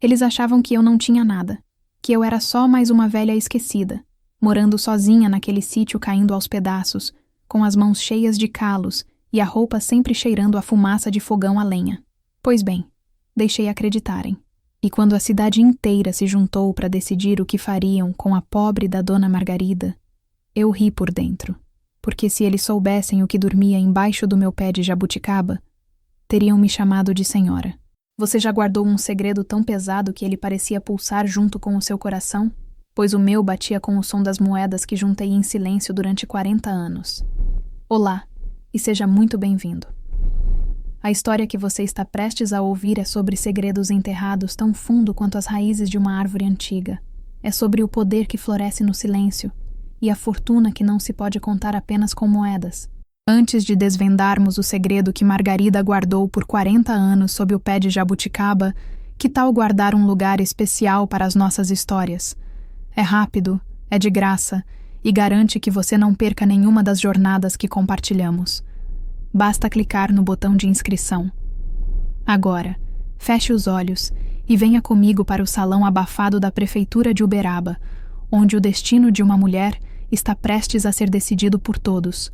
Eles achavam que eu não tinha nada, que eu era só mais uma velha esquecida, morando sozinha naquele sítio caindo aos pedaços, com as mãos cheias de calos e a roupa sempre cheirando a fumaça de fogão a lenha. Pois bem, deixei acreditarem. E quando a cidade inteira se juntou para decidir o que fariam com a pobre da Dona Margarida, eu ri por dentro, porque se eles soubessem o que dormia embaixo do meu pé de jabuticaba, teriam me chamado de senhora. Você já guardou um segredo tão pesado que ele parecia pulsar junto com o seu coração? Pois o meu batia com o som das moedas que juntei em silêncio durante 40 anos. Olá, e seja muito bem-vindo. A história que você está prestes a ouvir é sobre segredos enterrados tão fundo quanto as raízes de uma árvore antiga. É sobre o poder que floresce no silêncio e a fortuna que não se pode contar apenas com moedas. Antes de desvendarmos o segredo que Margarida guardou por 40 anos sob o pé de jabuticaba, que tal guardar um lugar especial para as nossas histórias? É rápido, é de graça e garante que você não perca nenhuma das jornadas que compartilhamos. Basta clicar no botão de inscrição. Agora, feche os olhos e venha comigo para o salão abafado da Prefeitura de Uberaba, onde o destino de uma mulher está prestes a ser decidido por todos,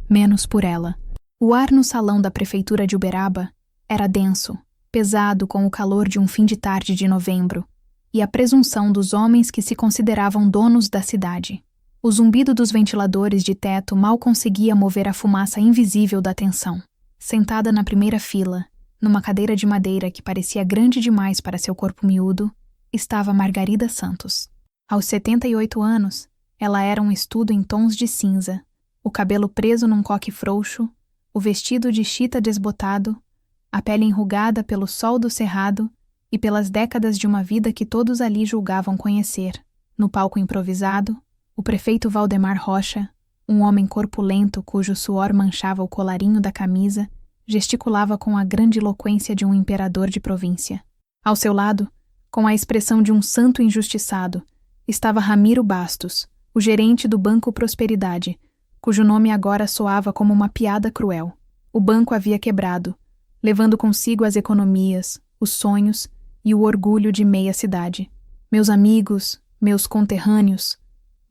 menos por ela. O ar no salão da Prefeitura de Uberaba era denso, pesado com o calor de um fim de tarde de novembro, e a presunção dos homens que se consideravam donos da cidade. O zumbido dos ventiladores de teto mal conseguia mover a fumaça invisível da tensão. Sentada na primeira fila, numa cadeira de madeira que parecia grande demais para seu corpo miúdo, estava Margarida Santos. Aos 78 anos, ela era um estudo em tons de cinza, o cabelo preso num coque frouxo, o vestido de chita desbotado, a pele enrugada pelo sol do cerrado e pelas décadas de uma vida que todos ali julgavam conhecer. No palco improvisado, o prefeito Valdemar Rocha, um homem corpulento cujo suor manchava o colarinho da camisa, gesticulava com a grandiloquência de um imperador de província. Ao seu lado, com a expressão de um santo injustiçado, estava Ramiro Bastos, o gerente do Banco Prosperidade, cujo nome agora soava como uma piada cruel. O banco havia quebrado, levando consigo as economias, os sonhos e o orgulho de meia cidade. Meus amigos, meus conterrâneos,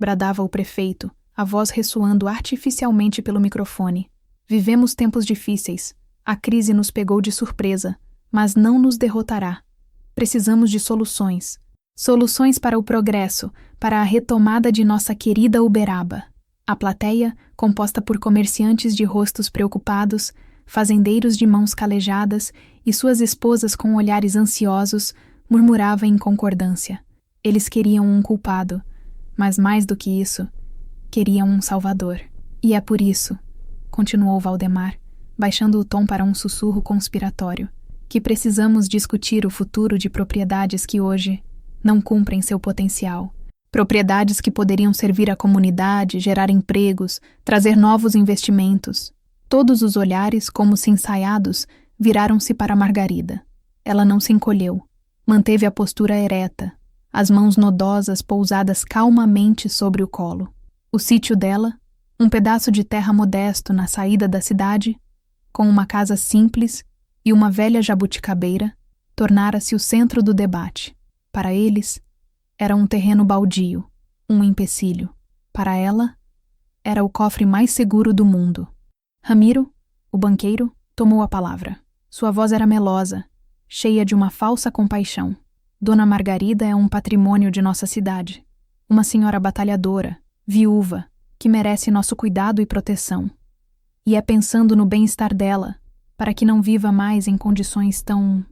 bradava o prefeito, a voz ressoando artificialmente pelo microfone. Vivemos tempos difíceis. A crise nos pegou de surpresa, mas não nos derrotará. Precisamos de soluções. Soluções para o progresso, para a retomada de nossa querida Uberaba. A plateia, composta por comerciantes de rostos preocupados, fazendeiros de mãos calejadas e suas esposas com olhares ansiosos, murmurava em concordância. Eles queriam um culpado, mas mais do que isso, queriam um salvador. E é por isso, continuou Valdemar, baixando o tom para um sussurro conspiratório, que precisamos discutir o futuro de propriedades que hoje não cumprem seu potencial. Propriedades que poderiam servir à comunidade, gerar empregos, trazer novos investimentos. Todos os olhares, como se ensaiados, viraram-se para Margarida. Ela não se encolheu. Manteve a postura ereta, as mãos nodosas pousadas calmamente sobre o colo. O sítio dela, um pedaço de terra modesto na saída da cidade, com uma casa simples e uma velha jabuticabeira, tornara-se o centro do debate. Para eles, era um terreno baldio, um empecilho. Para ela, era o cofre mais seguro do mundo. Ramiro, o banqueiro, tomou a palavra. Sua voz era melosa, cheia de uma falsa compaixão. Dona Margarida é um patrimônio de nossa cidade. Uma senhora batalhadora, viúva, que merece nosso cuidado e proteção. E é pensando no bem-estar dela, para que não viva mais em condições tão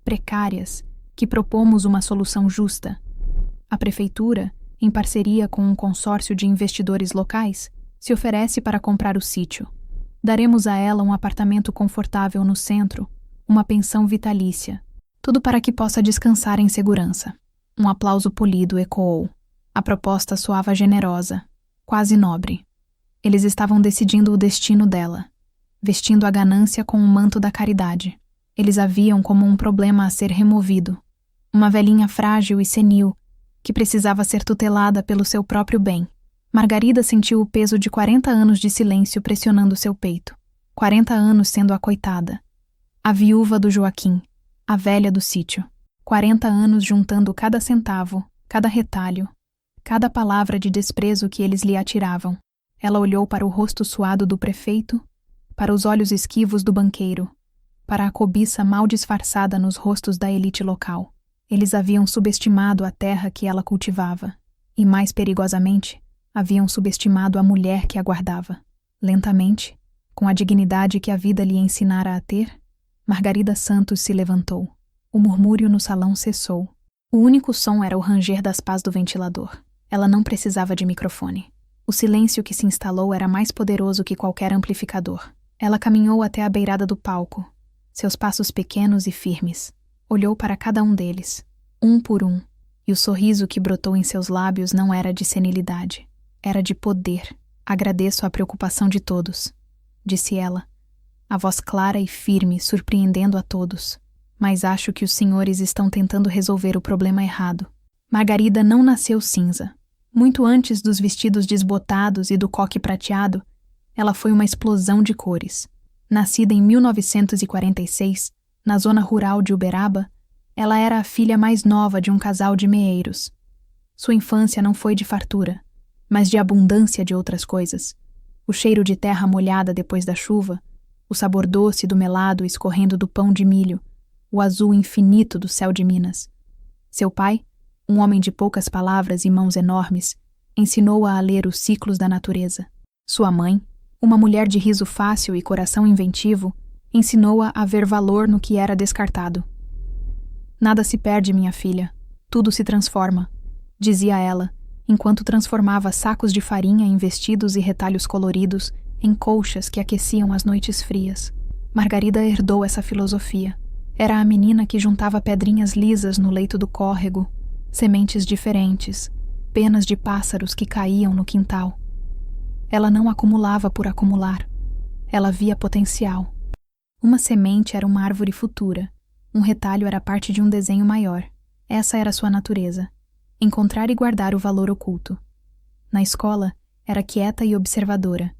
precárias, que propomos uma solução justa. A prefeitura, em parceria com um consórcio de investidores locais, se oferece para comprar o sítio. Daremos a ela um apartamento confortável no centro, uma pensão vitalícia, tudo para que possa descansar em segurança. Um aplauso polido ecoou. A proposta soava generosa, quase nobre. Eles estavam decidindo o destino dela, vestindo a ganância com o manto da caridade. Eles a viam como um problema a ser removido, uma velhinha frágil e senil, que precisava ser tutelada pelo seu próprio bem. Margarida sentiu o peso de 40 anos de silêncio pressionando seu peito. 40 anos sendo a coitada, a viúva do Joaquim, a velha do sítio. 40 anos juntando cada centavo, cada retalho, cada palavra de desprezo que eles lhe atiravam. Ela olhou para o rosto suado do prefeito, para os olhos esquivos do banqueiro, para a cobiça mal disfarçada nos rostos da elite local. Eles haviam subestimado a terra que ela cultivava e, mais perigosamente, haviam subestimado a mulher que a guardava. Lentamente, com a dignidade que a vida lhe ensinara a ter, Margarida Santos se levantou. O murmúrio no salão cessou. O único som era o ranger das pás do ventilador. Ela não precisava de microfone. O silêncio que se instalou era mais poderoso que qualquer amplificador. Ela caminhou até a beirada do palco, seus passos pequenos e firmes. Olhou para cada um deles, um por um, e o sorriso que brotou em seus lábios não era de senilidade, era de poder. Agradeço a preocupação de todos, disse ela, a voz clara e firme, surpreendendo a todos. Mas acho que os senhores estão tentando resolver o problema errado. Margarida não nasceu cinza. Muito antes dos vestidos desbotados e do coque prateado, ela foi uma explosão de cores. Nascida em 1946, na zona rural de Uberaba, ela era a filha mais nova de um casal de meeiros. Sua infância não foi de fartura, mas de abundância de outras coisas. O cheiro de terra molhada depois da chuva, o sabor doce do melado escorrendo do pão de milho, o azul infinito do céu de Minas. Seu pai, um homem de poucas palavras e mãos enormes, ensinou-a a ler os ciclos da natureza. Sua mãe, uma mulher de riso fácil e coração inventivo, ensinou-a a ver valor no que era descartado. Nada se perde, minha filha. Tudo se transforma, dizia ela, enquanto transformava sacos de farinha em vestidos e retalhos coloridos em colchas que aqueciam as noites frias. Margarida herdou essa filosofia. Era a menina que juntava pedrinhas lisas no leito do córrego, sementes diferentes, penas de pássaros que caíam no quintal. Ela não acumulava por acumular. Ela via potencial. Uma semente era uma árvore futura. Um retalho era parte de um desenho maior. Essa era sua natureza. Encontrar e guardar o valor oculto. Na escola, era quieta e observadora.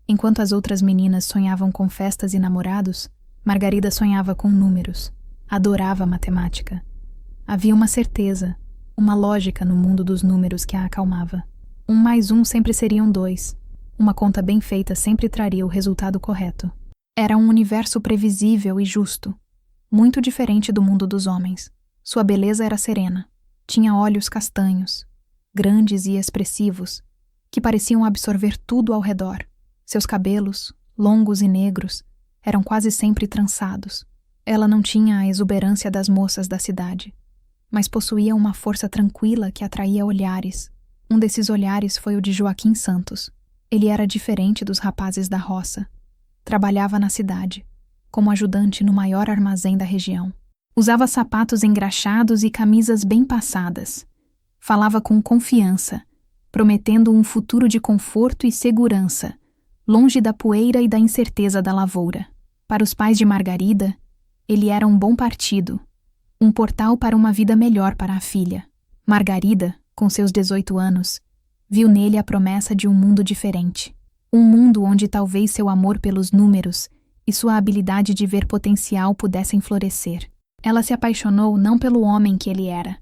Enquanto as outras meninas sonhavam com festas e namorados, Margarida sonhava com números. Adorava matemática. Havia uma certeza, uma lógica no mundo dos números que a acalmava. 1 mais 1 sempre seriam 2. Uma conta bem feita sempre traria o resultado correto. Era um universo previsível e justo, muito diferente do mundo dos homens. Sua beleza era serena. Tinha olhos castanhos, grandes e expressivos, que pareciam absorver tudo ao redor. Seus cabelos, longos e negros, eram quase sempre trançados. Ela não tinha a exuberância das moças da cidade, mas possuía uma força tranquila que atraía olhares. Um desses olhares foi o de Joaquim Santos. Ele era diferente dos rapazes da roça. Trabalhava na cidade, como ajudante no maior armazém da região. Usava sapatos engraxados e camisas bem passadas. Falava com confiança, prometendo um futuro de conforto e segurança, longe da poeira e da incerteza da lavoura. Para os pais de Margarida, ele era um bom partido, um portal para uma vida melhor para a filha. Margarida, com seus 18 anos, viu nele a promessa de um mundo diferente. Um mundo onde talvez seu amor pelos números e sua habilidade de ver potencial pudessem florescer. Ela se apaixonou não pelo homem que ele era,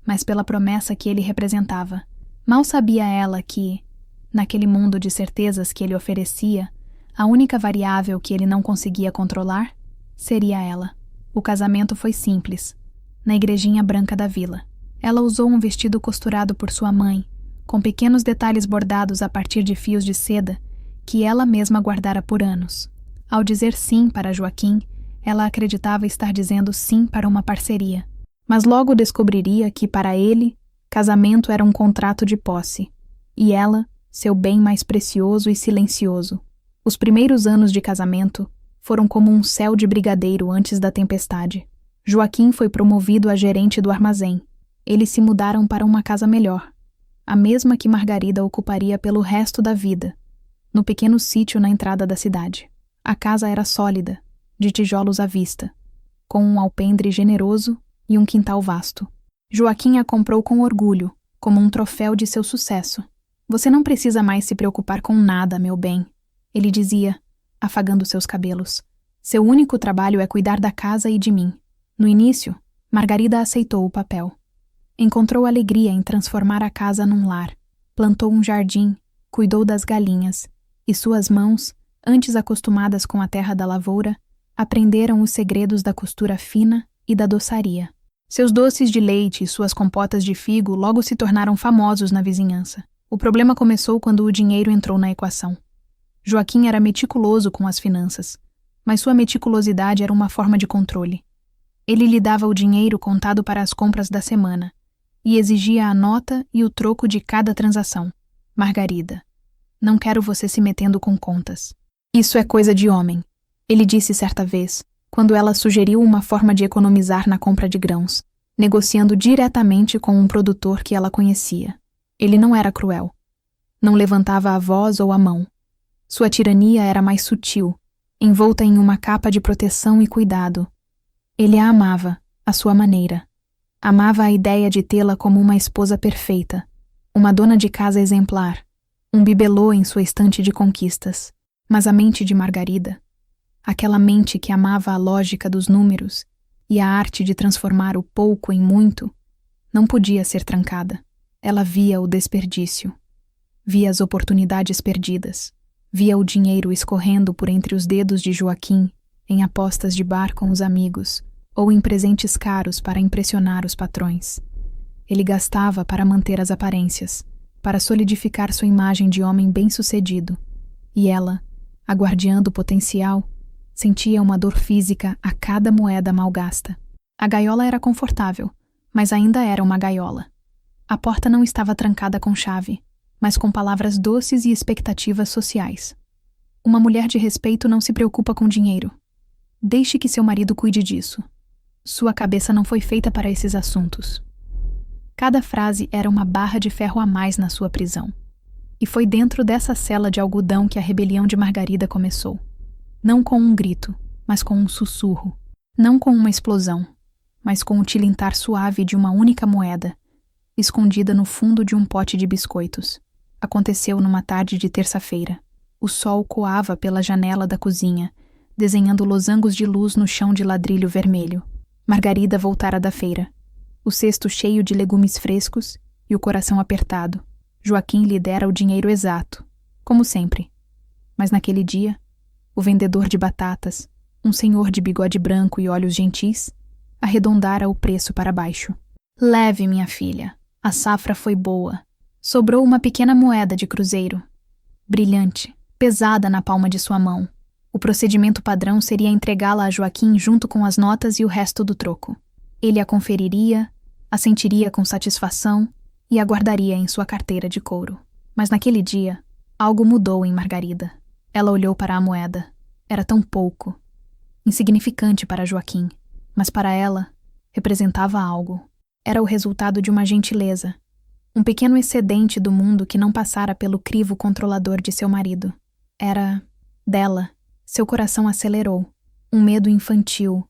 mas pela promessa que ele representava. Mal sabia ela que, naquele mundo de certezas que ele oferecia, a única variável que ele não conseguia controlar seria ela. O casamento foi simples, na igrejinha branca da vila. Ela usou um vestido costurado por sua mãe, com pequenos detalhes bordados a partir de fios de seda que ela mesma guardara por anos. Ao dizer sim para Joaquim, ela acreditava estar dizendo sim para uma parceria. Mas logo descobriria que, para ele, casamento era um contrato de posse, e ela, seu bem mais precioso e silencioso. Os primeiros anos de casamento foram como um céu de brigadeiro antes da tempestade. Joaquim foi promovido a gerente do armazém. Eles se mudaram para uma casa melhor, a mesma que Margarida ocuparia pelo resto da vida, no pequeno sítio na entrada da cidade. A casa era sólida, de tijolos à vista, com um alpendre generoso e um quintal vasto. Joaquim a comprou com orgulho, como um troféu de seu sucesso. Você não precisa mais se preocupar com nada, meu bem, ele dizia, afagando seus cabelos. Seu único trabalho é cuidar da casa e de mim. No início, Margarida aceitou o papel. Encontrou alegria em transformar a casa num lar, plantou um jardim, cuidou das galinhas, e suas mãos, antes acostumadas com a terra da lavoura, aprenderam os segredos da costura fina e da doçaria. Seus doces de leite e suas compotas de figo logo se tornaram famosos na vizinhança. O problema começou quando o dinheiro entrou na equação. Joaquim era meticuloso com as finanças, mas sua meticulosidade era uma forma de controle. Ele lhe dava o dinheiro contado para as compras da semana e exigia a nota e o troco de cada transação. Margarida, não quero você se metendo com contas. Isso é coisa de homem, ele disse certa vez, quando ela sugeriu uma forma de economizar na compra de grãos, negociando diretamente com um produtor que ela conhecia. Ele não era cruel. Não levantava a voz ou a mão. Sua tirania era mais sutil, envolta em uma capa de proteção e cuidado. Ele a amava, à sua maneira. Amava a ideia de tê-la como uma esposa perfeita, uma dona de casa exemplar, um bibelô em sua estante de conquistas. Mas a mente de Margarida, aquela mente que amava a lógica dos números e a arte de transformar o pouco em muito, não podia ser trancada. Ela via o desperdício, via as oportunidades perdidas, via o dinheiro escorrendo por entre os dedos de Joaquim em apostas de bar com os amigos ou em presentes caros para impressionar os patrões. Ele gastava para manter as aparências, para solidificar sua imagem de homem bem-sucedido, e ela, a guardiã do potencial, sentia uma dor física a cada moeda mal gasta. A gaiola era confortável, mas ainda era uma gaiola. A porta não estava trancada com chave, mas com palavras doces e expectativas sociais. Uma mulher de respeito não se preocupa com dinheiro. Deixe que seu marido cuide disso. Sua cabeça não foi feita para esses assuntos. Cada frase era uma barra de ferro a mais na sua prisão. E foi dentro dessa cela de algodão que a rebelião de Margarida começou. Não com um grito, mas com um sussurro. Não com uma explosão, mas com o tilintar suave de uma única moeda, escondida no fundo de um pote de biscoitos. Aconteceu numa tarde de terça-feira. O sol coava pela janela da cozinha, desenhando losangos de luz no chão de ladrilho vermelho. Margarida voltara da feira, o cesto cheio de legumes frescos e o coração apertado. Joaquim lhe dera o dinheiro exato, como sempre. Mas naquele dia, o vendedor de batatas, um senhor de bigode branco e olhos gentis, arredondara o preço para baixo. Leve, minha filha, a safra foi boa. Sobrou uma pequena moeda de cruzeiro, brilhante, pesada na palma de sua mão. O procedimento padrão seria entregá-la a Joaquim junto com as notas e o resto do troco. Ele a conferiria, a sentiria com satisfação e a guardaria em sua carteira de couro. Mas naquele dia, algo mudou em Margarida. Ela olhou para a moeda. Era tão pouco. Insignificante para Joaquim, mas para ela, representava algo. Era o resultado de uma gentileza. Um pequeno excedente do mundo que não passara pelo crivo controlador de seu marido. Era dela. Seu coração acelerou. Um medo infantil.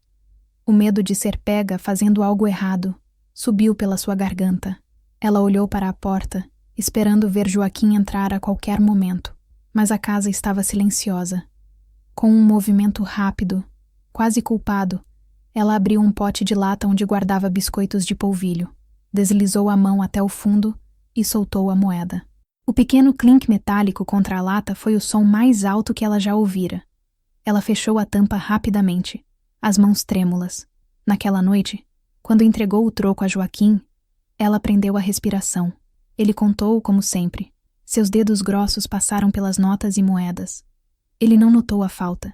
O medo de ser pega fazendo algo errado subiu pela sua garganta. Ela olhou para a porta, esperando ver Joaquim entrar a qualquer momento. Mas a casa estava silenciosa. Com um movimento rápido, quase culpado, ela abriu um pote de lata onde guardava biscoitos de polvilho, deslizou a mão até o fundo e soltou a moeda. O pequeno clink metálico contra a lata foi o som mais alto que ela já ouvira. Ela fechou a tampa rapidamente, as mãos trêmulas. Naquela noite, quando entregou o troco a Joaquim, ela prendeu a respiração. Ele contou como sempre. Seus dedos grossos passaram pelas notas e moedas. Ele não notou a falta.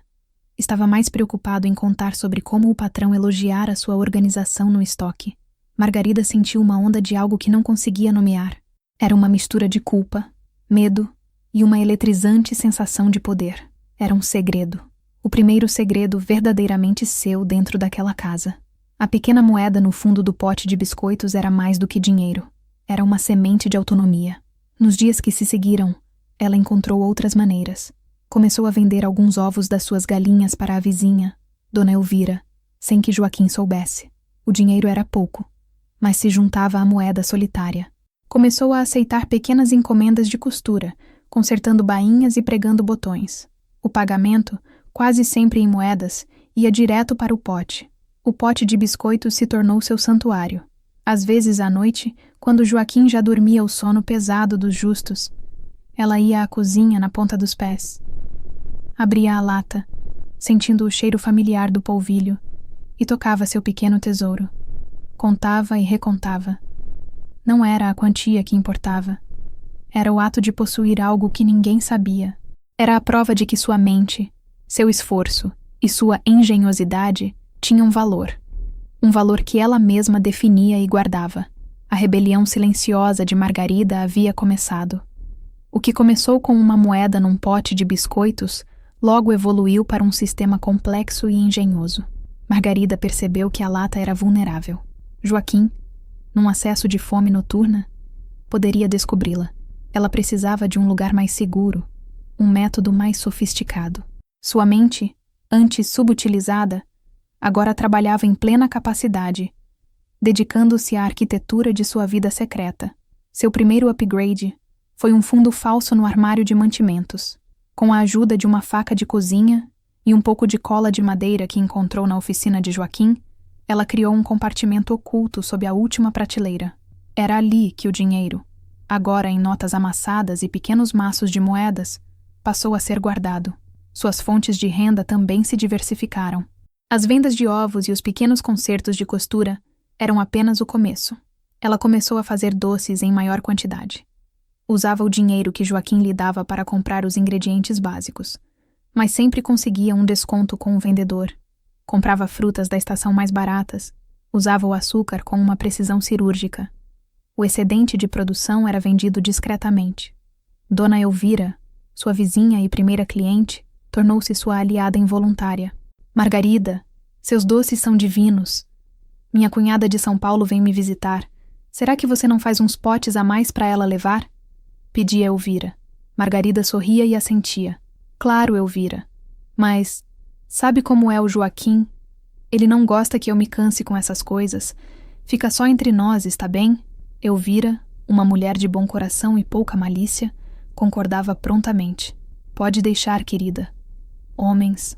Estava mais preocupado em contar sobre como o patrão elogiara sua organização no estoque. Margarida sentiu uma onda de algo que não conseguia nomear. Era uma mistura de culpa, medo e uma eletrizante sensação de poder. Era um segredo. O primeiro segredo verdadeiramente seu dentro daquela casa. A pequena moeda no fundo do pote de biscoitos era mais do que dinheiro. Era uma semente de autonomia. Nos dias que se seguiram, ela encontrou outras maneiras. Começou a vender alguns ovos das suas galinhas para a vizinha, Dona Elvira, sem que Joaquim soubesse. O dinheiro era pouco, mas se juntava à moeda solitária. Começou a aceitar pequenas encomendas de costura, consertando bainhas e pregando botões. O pagamento, quase sempre em moedas, ia direto para o pote. O pote de biscoitos se tornou seu santuário. Às vezes à noite, quando Joaquim já dormia o sono pesado dos justos, ela ia à cozinha na ponta dos pés. Abria a lata, sentindo o cheiro familiar do polvilho, e tocava seu pequeno tesouro. Contava e recontava. Não era a quantia que importava. Era o ato de possuir algo que ninguém sabia. Era a prova de que sua mente, seu esforço e sua engenhosidade tinham valor. Um valor que ela mesma definia e guardava. A rebelião silenciosa de Margarida havia começado. O que começou com uma moeda num pote de biscoitos logo evoluiu para um sistema complexo e engenhoso. Margarida percebeu que a lata era vulnerável. Joaquim, num acesso de fome noturna, poderia descobri-la. Ela precisava de um lugar mais seguro, um método mais sofisticado. Sua mente, antes subutilizada, agora trabalhava em plena capacidade, dedicando-se à arquitetura de sua vida secreta. Seu primeiro upgrade foi um fundo falso no armário de mantimentos. Com a ajuda de uma faca de cozinha e um pouco de cola de madeira que encontrou na oficina de Joaquim, ela criou um compartimento oculto sob a última prateleira. Era ali que o dinheiro, agora em notas amassadas e pequenos maços de moedas, passou a ser guardado. Suas fontes de renda também se diversificaram. As vendas de ovos e os pequenos concertos de costura eram apenas o começo. Ela começou a fazer doces em maior quantidade. Usava o dinheiro que Joaquim lhe dava para comprar os ingredientes básicos, mas sempre conseguia um desconto com o vendedor. Comprava frutas da estação mais baratas, usava o açúcar com uma precisão cirúrgica. O excedente de produção era vendido discretamente. Dona Elvira, sua vizinha e primeira cliente, tornou-se sua aliada involuntária. Margarida, seus doces são divinos. Minha cunhada de São Paulo vem me visitar. Será que você não faz uns potes a mais para ela levar? Pedia Elvira. Margarida sorria e assentia. Claro, Elvira. Mas sabe como é o Joaquim? Ele não gosta que eu me canse com essas coisas. Fica só entre nós, está bem? Elvira, uma mulher de bom coração e pouca malícia, concordava prontamente. Pode deixar, querida. Homens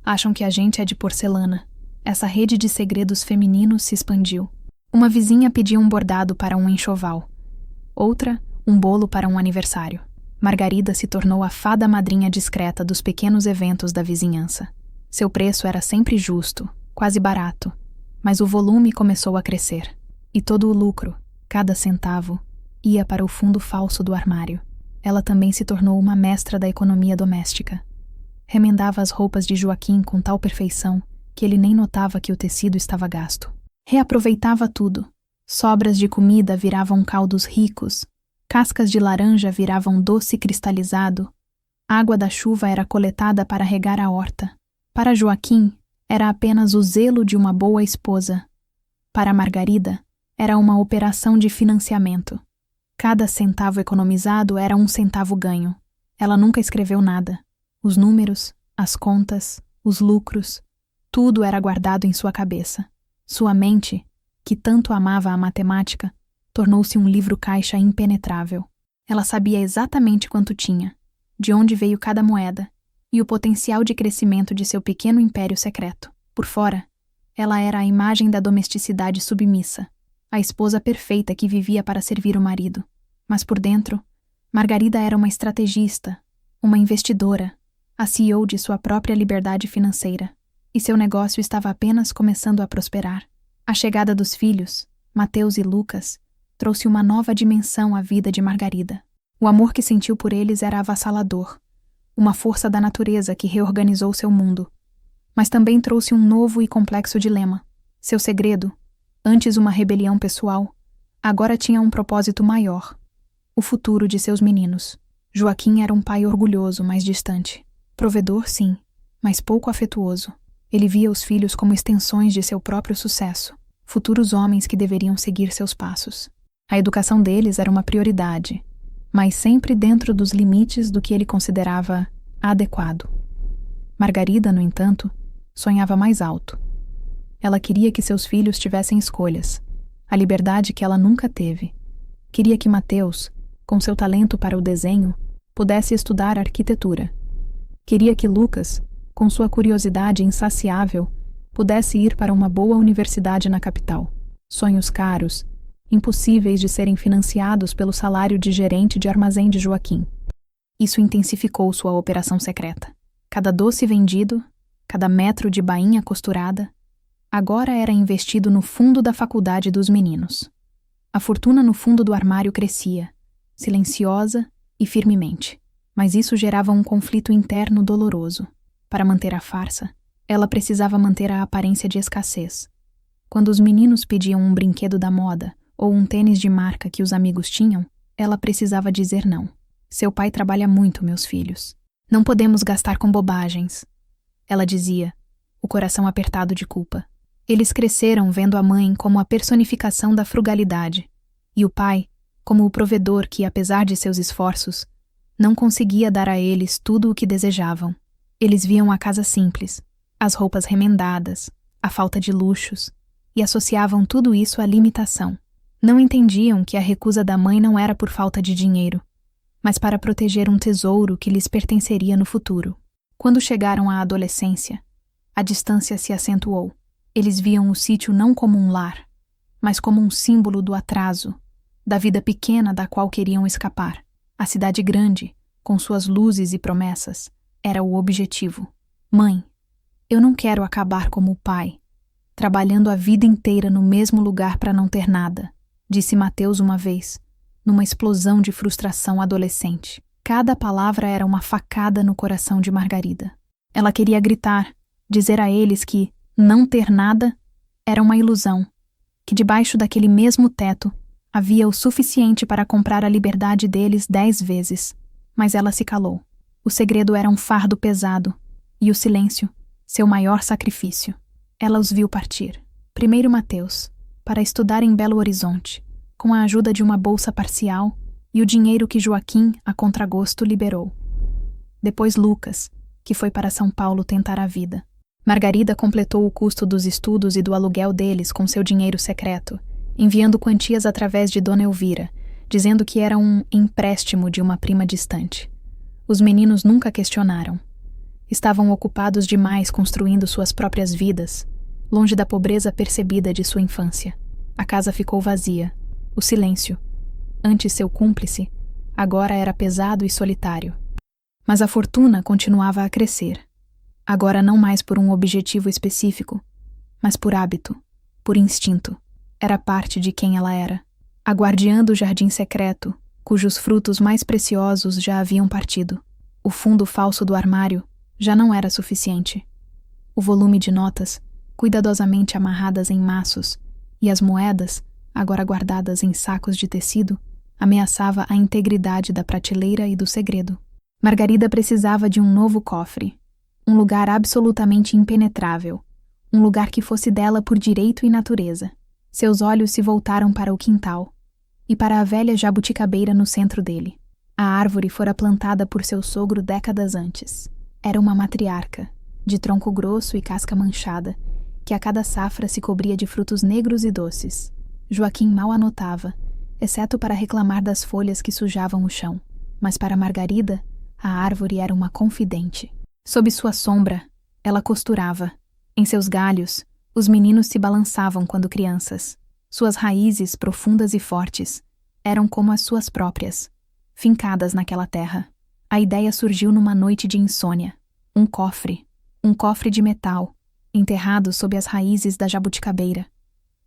acham que a gente é de porcelana. Essa rede de segredos femininos se expandiu. Uma vizinha pedia um bordado para um enxoval. Outra, um bolo para um aniversário. Margarida se tornou a fada madrinha discreta dos pequenos eventos da vizinhança. Seu preço era sempre justo, quase barato, mas o volume começou a crescer. E todo o lucro, cada centavo, ia para o fundo falso do armário. Ela também se tornou uma mestra da economia doméstica. Remendava as roupas de Joaquim com tal perfeição que ele nem notava que o tecido estava gasto. Reaproveitava tudo. Sobras de comida viravam caldos ricos, cascas de laranja viravam doce cristalizado, água da chuva era coletada para regar a horta. Para Joaquim, era apenas o zelo de uma boa esposa. Para Margarida, era uma operação de financiamento. Cada centavo economizado era um centavo ganho. Ela nunca escreveu nada. Os números, as contas, os lucros, tudo era guardado em sua cabeça. Sua mente, que tanto amava a matemática, tornou-se um livro-caixa impenetrável. Ela sabia exatamente quanto tinha, de onde veio cada moeda, e o potencial de crescimento de seu pequeno império secreto. Por fora, ela era a imagem da domesticidade submissa, a esposa perfeita que vivia para servir o marido. Mas por dentro, Margarida era uma estrategista, uma investidora, a CEO de sua própria liberdade financeira, e seu negócio estava apenas começando a prosperar. A chegada dos filhos, Mateus e Lucas, trouxe uma nova dimensão à vida de Margarida. O amor que sentiu por eles era avassalador, uma força da natureza que reorganizou seu mundo. Mas também trouxe um novo e complexo dilema. Seu segredo, antes uma rebelião pessoal, agora tinha um propósito maior: o futuro de seus meninos. Joaquim era um pai orgulhoso, mas distante. Provedor, sim, mas pouco afetuoso. Ele via os filhos como extensões de seu próprio sucesso, futuros homens que deveriam seguir seus passos. A educação deles era uma prioridade, mas sempre dentro dos limites do que ele considerava adequado. Margarida, no entanto, sonhava mais alto. Ela queria que seus filhos tivessem escolhas, a liberdade que ela nunca teve. Queria que Mateus, com seu talento para o desenho, pudesse estudar arquitetura. Queria que Lucas, com sua curiosidade insaciável, pudesse ir para uma boa universidade na capital. Sonhos caros, impossíveis de serem financiados pelo salário de gerente de armazém de Joaquim. Isso intensificou sua operação secreta. Cada doce vendido, cada metro de bainha costurada, agora era investido no fundo da faculdade dos meninos. A fortuna no fundo do armário crescia, silenciosa e firmemente. Mas isso gerava um conflito interno doloroso. Para manter a farsa, ela precisava manter a aparência de escassez. Quando os meninos pediam um brinquedo da moda ou um tênis de marca que os amigos tinham, ela precisava dizer não. Seu pai trabalha muito, meus filhos. Não podemos gastar com bobagens. Ela dizia, o coração apertado de culpa. Eles cresceram vendo a mãe como a personificação da frugalidade, e o pai como o provedor que, apesar de seus esforços, não conseguia dar a eles tudo o que desejavam. Eles viam a casa simples, as roupas remendadas, a falta de luxos, e associavam tudo isso à limitação. Não entendiam que a recusa da mãe não era por falta de dinheiro, mas para proteger um tesouro que lhes pertenceria no futuro. Quando chegaram à adolescência, a distância se acentuou. Eles viam o sítio não como um lar, mas como um símbolo do atraso, da vida pequena da qual queriam escapar. A cidade grande, com suas luzes e promessas, era o objetivo. Mãe, eu não quero acabar como o pai, trabalhando a vida inteira no mesmo lugar para não ter nada, disse Mateus uma vez, numa explosão de frustração adolescente. Cada palavra era uma facada no coração de Margarida. Ela queria gritar, dizer a eles que não ter nada era uma ilusão, que debaixo daquele mesmo teto havia o suficiente para comprar a liberdade deles 10 vezes. Mas ela se calou. O segredo era um fardo pesado, e o silêncio, seu maior sacrifício. Ela os viu partir. Primeiro Mateus, para estudar em Belo Horizonte, com a ajuda de uma bolsa parcial e o dinheiro que Joaquim, a contragosto, liberou. Depois Lucas, que foi para São Paulo tentar a vida. Margarida completou o custo dos estudos e do aluguel deles com seu dinheiro secreto, enviando quantias através de Dona Elvira, dizendo que era um empréstimo de uma prima distante. Os meninos nunca questionaram. Estavam ocupados demais construindo suas próprias vidas, longe da pobreza percebida de sua infância. A casa ficou vazia. O silêncio, antes seu cúmplice, agora era pesado e solitário. Mas a fortuna continuava a crescer. Agora não mais por um objetivo específico, mas por hábito, por instinto. Era parte de quem ela era. A guardiã do jardim secreto, cujos frutos mais preciosos já haviam partido. O fundo falso do armário já não era suficiente. O volume de notas, cuidadosamente amarradas em maços, e as moedas, agora guardadas em sacos de tecido, ameaçava a integridade da prateleira e do segredo. Margarida precisava de um novo cofre, um lugar absolutamente impenetrável, um lugar que fosse dela por direito e natureza. Seus olhos se voltaram para o quintal e para a velha jabuticabeira no centro dele. A árvore fora plantada por seu sogro décadas antes. Era uma matriarca, de tronco grosso e casca manchada, que a cada safra se cobria de frutos negros e doces. Joaquim mal a notava, exceto para reclamar das folhas que sujavam o chão. Mas para Margarida, a árvore era uma confidente. Sob sua sombra, ela costurava. Em seus galhos, os meninos se balançavam quando crianças. Suas raízes, profundas e fortes, eram como as suas próprias, fincadas naquela terra. A ideia surgiu numa noite de insônia. Um cofre de metal, enterrado sob as raízes da jabuticabeira.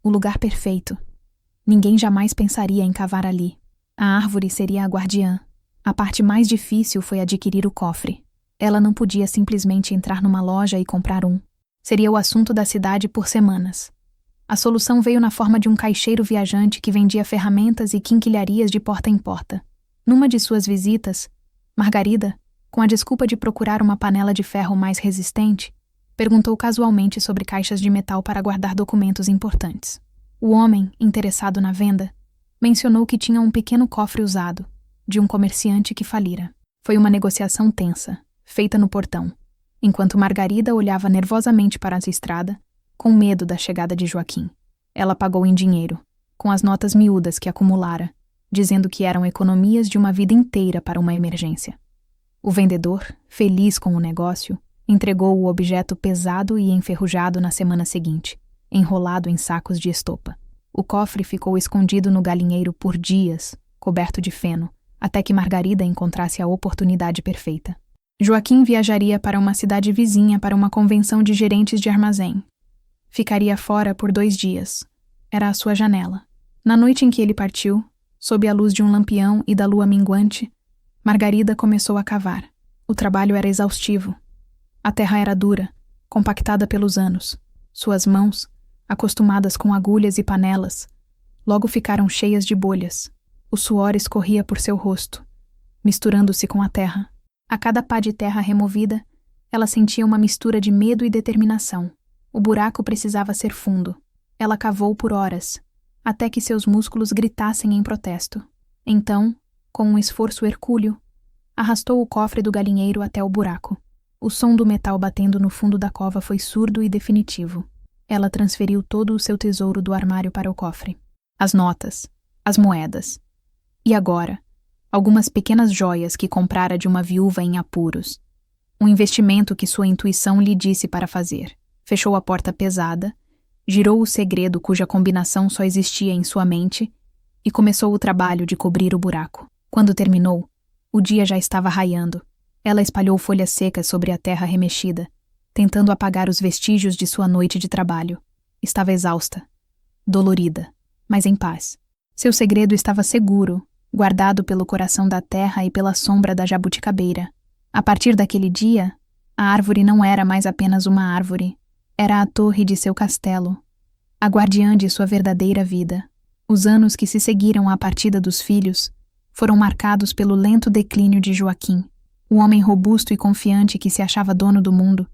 O lugar perfeito. Ninguém jamais pensaria em cavar ali. A árvore seria a guardiã. A parte mais difícil foi adquirir o cofre. Ela não podia simplesmente entrar numa loja e comprar um. Seria o assunto da cidade por semanas. A solução veio na forma de um caixeiro viajante que vendia ferramentas e quinquilharias de porta em porta. Numa de suas visitas, Margarida, com a desculpa de procurar uma panela de ferro mais resistente, perguntou casualmente sobre caixas de metal para guardar documentos importantes. O homem, interessado na venda, mencionou que tinha um pequeno cofre usado, de um comerciante que falira. Foi uma negociação tensa, feita no portão, enquanto Margarida olhava nervosamente para a estrada, com medo da chegada de Joaquim. Ela pagou em dinheiro, com as notas miúdas que acumulara, dizendo que eram economias de uma vida inteira para uma emergência. O vendedor, feliz com o negócio, Entregou o objeto pesado e enferrujado na semana seguinte, enrolado em sacos de estopa. O cofre ficou escondido no galinheiro por dias, coberto de feno, até que Margarida encontrasse a oportunidade perfeita. Joaquim viajaria para uma cidade vizinha para uma convenção de gerentes de armazém. Ficaria fora por 2 dias. Era a sua janela. Na noite em que ele partiu, sob a luz de um lampião e da lua minguante, Margarida começou a cavar. O trabalho era exaustivo. A terra era dura, compactada pelos anos. Suas mãos, acostumadas com agulhas e panelas, logo ficaram cheias de bolhas. O suor escorria por seu rosto, misturando-se com a terra. A cada pá de terra removida, ela sentia uma mistura de medo e determinação. O buraco precisava ser fundo. Ela cavou por horas, até que seus músculos gritassem em protesto. Então, com um esforço hercúleo, arrastou o cofre do galinheiro até o buraco. O som do metal batendo no fundo da cova foi surdo e definitivo. Ela transferiu todo o seu tesouro do armário para o cofre. As notas, as moedas. E agora, algumas pequenas joias que comprara de uma viúva em apuros. Um investimento que sua intuição lhe disse para fazer. Fechou a porta pesada, girou o segredo cuja combinação só existia em sua mente e começou o trabalho de cobrir o buraco. Quando terminou, o dia já estava raiando. Ela espalhou folhas secas sobre a terra remexida, tentando apagar os vestígios de sua noite de trabalho. Estava exausta, dolorida, mas em paz. Seu segredo estava seguro, guardado pelo coração da terra e pela sombra da jabuticabeira. A partir daquele dia, a árvore não era mais apenas uma árvore. Era a torre de seu castelo, a guardiã de sua verdadeira vida. Os anos que se seguiram à partida dos filhos foram marcados pelo lento declínio de Joaquim. O homem robusto e confiante que se achava dono do mundo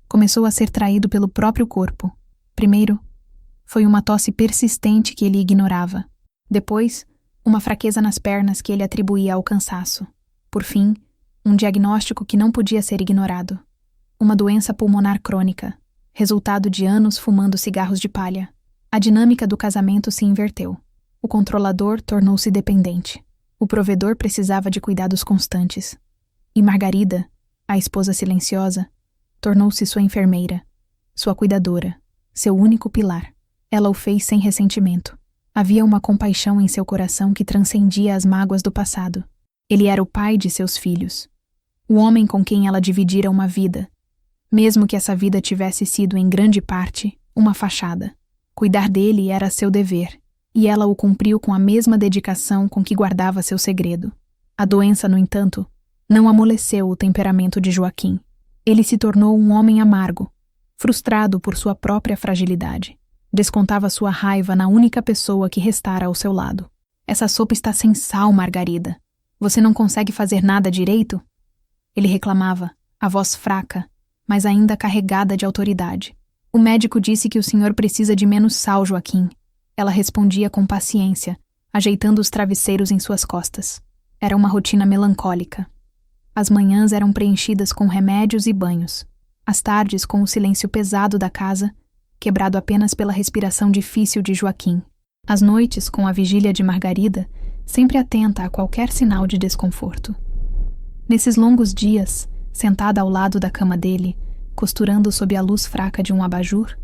começou a ser traído pelo próprio corpo. Primeiro, foi uma tosse persistente que ele ignorava. Depois, uma fraqueza nas pernas que ele atribuía ao cansaço. Por fim, um diagnóstico que não podia ser ignorado. Uma doença pulmonar crônica, resultado de anos fumando cigarros de palha. A dinâmica do casamento se inverteu. O controlador tornou-se dependente. O provedor precisava de cuidados constantes. E Margarida, a esposa silenciosa, tornou-se sua enfermeira, sua cuidadora, seu único pilar. Ela o fez sem ressentimento. Havia uma compaixão em seu coração que transcendia as mágoas do passado. Ele era o pai de seus filhos, o homem com quem ela dividira uma vida, mesmo que essa vida tivesse sido em grande parte uma fachada. Cuidar dele era seu dever, e ela o cumpriu com a mesma dedicação com que guardava seu segredo. A doença, no entanto, não amoleceu o temperamento de Joaquim. Ele se tornou um homem amargo, frustrado por sua própria fragilidade. Descontava sua raiva na única pessoa que restara ao seu lado. Essa sopa está sem sal, Margarida. Você não consegue fazer nada direito? Ele reclamava, a voz fraca, mas ainda carregada de autoridade. O médico disse que o senhor precisa de menos sal, Joaquim. Ela respondia com paciência, ajeitando os travesseiros em suas costas. Era uma rotina melancólica. As manhãs eram preenchidas com remédios e banhos. As tardes com o silêncio pesado da casa, quebrado apenas pela respiração difícil de Joaquim. As noites com a vigília de Margarida, sempre atenta a qualquer sinal de desconforto. Nesses longos dias, sentada ao lado da cama dele, costurando sob a luz fraca de um abajur,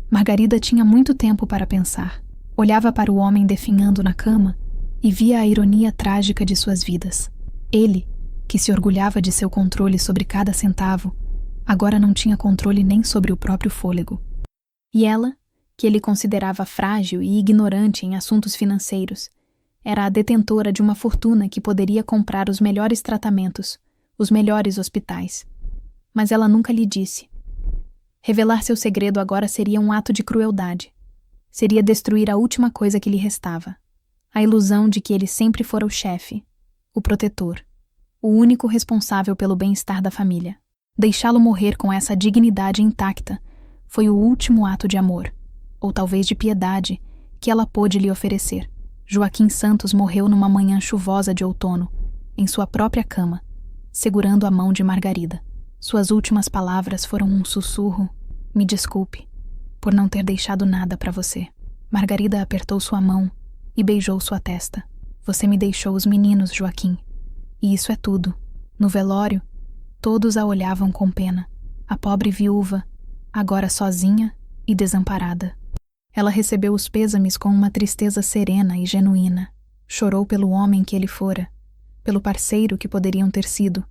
Margarida tinha muito tempo para pensar. Olhava para o homem definhando na cama e via a ironia trágica de suas vidas. Ele, que se orgulhava de seu controle sobre cada centavo, agora não tinha controle nem sobre o próprio fôlego. E ela, que ele considerava frágil e ignorante em assuntos financeiros, era a detentora de uma fortuna que poderia comprar os melhores tratamentos, os melhores hospitais. Mas ela nunca lhe disse. Revelar seu segredo agora seria um ato de crueldade. Seria destruir a última coisa que lhe restava. A ilusão de que ele sempre fora o chefe, o protetor, o único responsável pelo bem-estar da família. Deixá-lo morrer com essa dignidade intacta foi o último ato de amor, ou talvez de piedade, que ela pôde lhe oferecer. Joaquim Santos morreu numa manhã chuvosa de outono, em sua própria cama, segurando a mão de Margarida. Suas últimas palavras foram um sussurro: "Me desculpe, por não ter deixado nada para você." Margarida apertou sua mão e beijou sua testa. "Você me deixou os meninos, Joaquim. E isso é tudo." No velório, todos a olhavam com pena. A pobre viúva, agora sozinha e desamparada. Ela recebeu os pêsames com uma tristeza serena e genuína. Chorou pelo homem que ele fora, pelo parceiro que poderiam ter sido,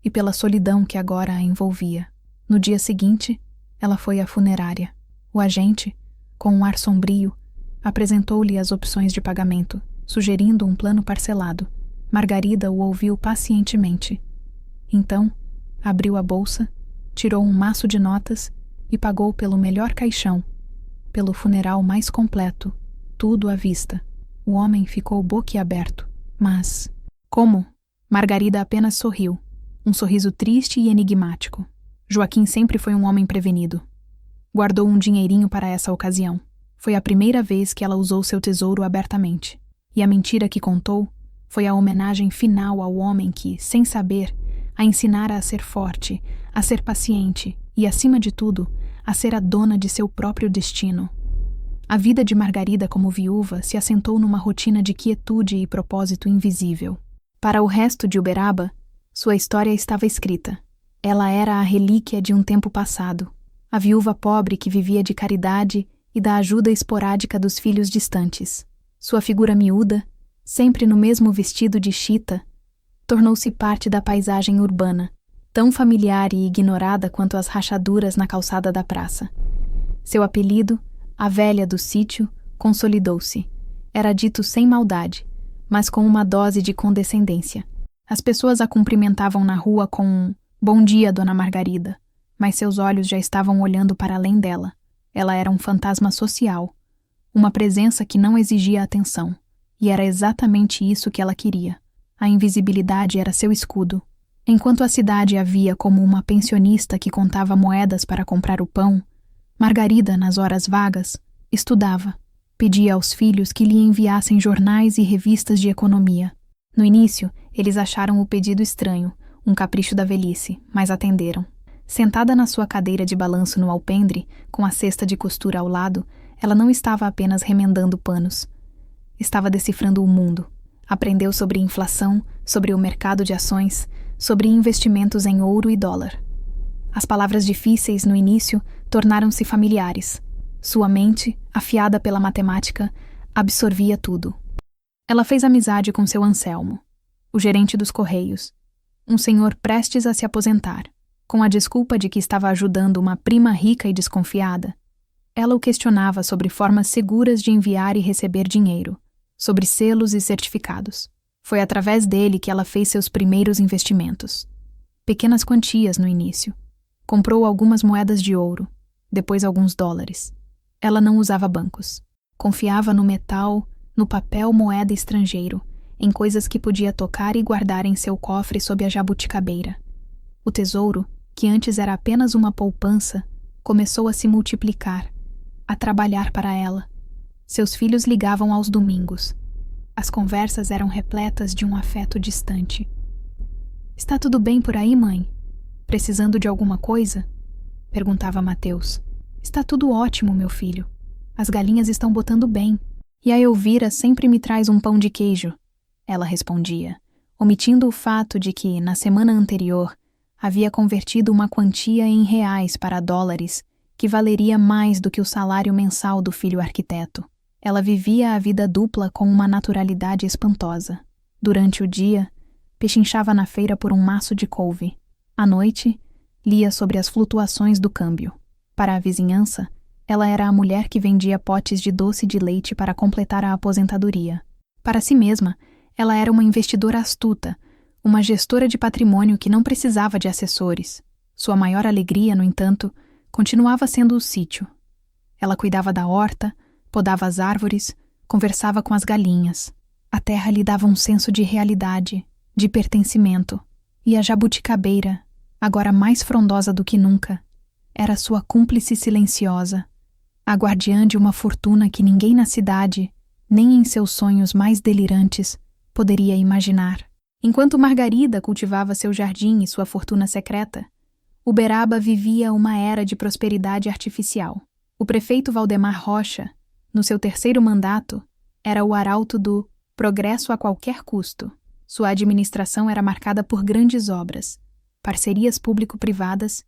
e pela solidão que agora a envolvia. No dia seguinte, ela foi à funerária. O agente, com um ar sombrio, apresentou-lhe as opções de pagamento, sugerindo um plano parcelado. Margarida o ouviu pacientemente. Então, abriu a bolsa, tirou um maço de notas e pagou pelo melhor caixão, pelo funeral mais completo, tudo à vista. O homem ficou boquiaberto. Mas, como? Margarida apenas sorriu, um sorriso triste e enigmático. Joaquim sempre foi um homem prevenido. Guardou um dinheirinho para essa ocasião. Foi a primeira vez que ela usou seu tesouro abertamente. E a mentira que contou foi a homenagem final ao homem que, sem saber, a ensinara a ser forte, a ser paciente e, acima de tudo, a ser a dona de seu próprio destino. A vida de Margarida como viúva se assentou numa rotina de quietude e propósito invisível. Para o resto de Uberaba, sua história estava escrita. Ela era a relíquia de um tempo passado, a viúva pobre que vivia de caridade e da ajuda esporádica dos filhos distantes. Sua figura miúda, sempre no mesmo vestido de chita, tornou-se parte da paisagem urbana, tão familiar e ignorada quanto as rachaduras na calçada da praça. Seu apelido, a velha do sítio, consolidou-se. Era dito sem maldade, mas com uma dose de condescendência. As pessoas a cumprimentavam na rua com um "Bom dia, Dona Margarida", mas seus olhos já estavam olhando para além dela. Ela era um fantasma social, uma presença que não exigia atenção, e era exatamente isso que ela queria. A invisibilidade era seu escudo. Enquanto a cidade a via como uma pensionista que contava moedas para comprar o pão, Margarida, nas horas vagas, estudava. Pedia aos filhos que lhe enviassem jornais e revistas de economia. No início, eles acharam o pedido estranho, um capricho da velhice, mas atenderam. Sentada na sua cadeira de balanço no alpendre, com a cesta de costura ao lado, ela não estava apenas remendando panos. Estava decifrando o mundo. Aprendeu sobre inflação, sobre o mercado de ações, sobre investimentos em ouro e dólar. As palavras difíceis no início tornaram-se familiares. Sua mente, afiada pela matemática, absorvia tudo. Ela fez amizade com seu Anselmo, o gerente dos Correios, um senhor prestes a se aposentar. Com a desculpa de que estava ajudando uma prima rica e desconfiada, ela o questionava sobre formas seguras de enviar e receber dinheiro, sobre selos e certificados. Foi através dele que ela fez seus primeiros investimentos. Pequenas quantias no início. Comprou algumas moedas de ouro, depois alguns dólares. Ela não usava bancos. Confiava no metal, no papel moeda estrangeiro, em coisas que podia tocar e guardar em seu cofre sob a jabuticabeira. O tesouro, que antes era apenas uma poupança, começou a se multiplicar, a trabalhar para ela. Seus filhos ligavam aos domingos. As conversas eram repletas de um afeto distante. "Está tudo bem por aí, mãe? Precisando de alguma coisa?" perguntava Mateus. "Está tudo ótimo, meu filho. As galinhas estão botando bem. E a Elvira sempre me traz um pão de queijo", ela respondia, omitindo o fato de que, na semana anterior, havia convertido uma quantia em reais para dólares que valeria mais do que o salário mensal do filho arquiteto. Ela vivia a vida dupla com uma naturalidade espantosa. Durante o dia, pechinchava na feira por um maço de couve. À noite, lia sobre as flutuações do câmbio. Para a vizinhança, ela era a mulher que vendia potes de doce de leite para completar a aposentadoria. Para si mesma, ela era uma investidora astuta, uma gestora de patrimônio que não precisava de assessores. Sua maior alegria, no entanto, continuava sendo o sítio. Ela cuidava da horta, podava as árvores, conversava com as galinhas. A terra lhe dava um senso de realidade, de pertencimento. E a jabuticabeira, agora mais frondosa do que nunca, era sua cúmplice silenciosa, a guardiã de uma fortuna que ninguém na cidade, nem em seus sonhos mais delirantes, poderia imaginar. Enquanto Margarida cultivava seu jardim e sua fortuna secreta, Uberaba vivia uma era de prosperidade artificial. O prefeito Valdemar Rocha, no seu terceiro mandato, era o arauto do progresso a qualquer custo. Sua administração era marcada por grandes obras, parcerias público-privadas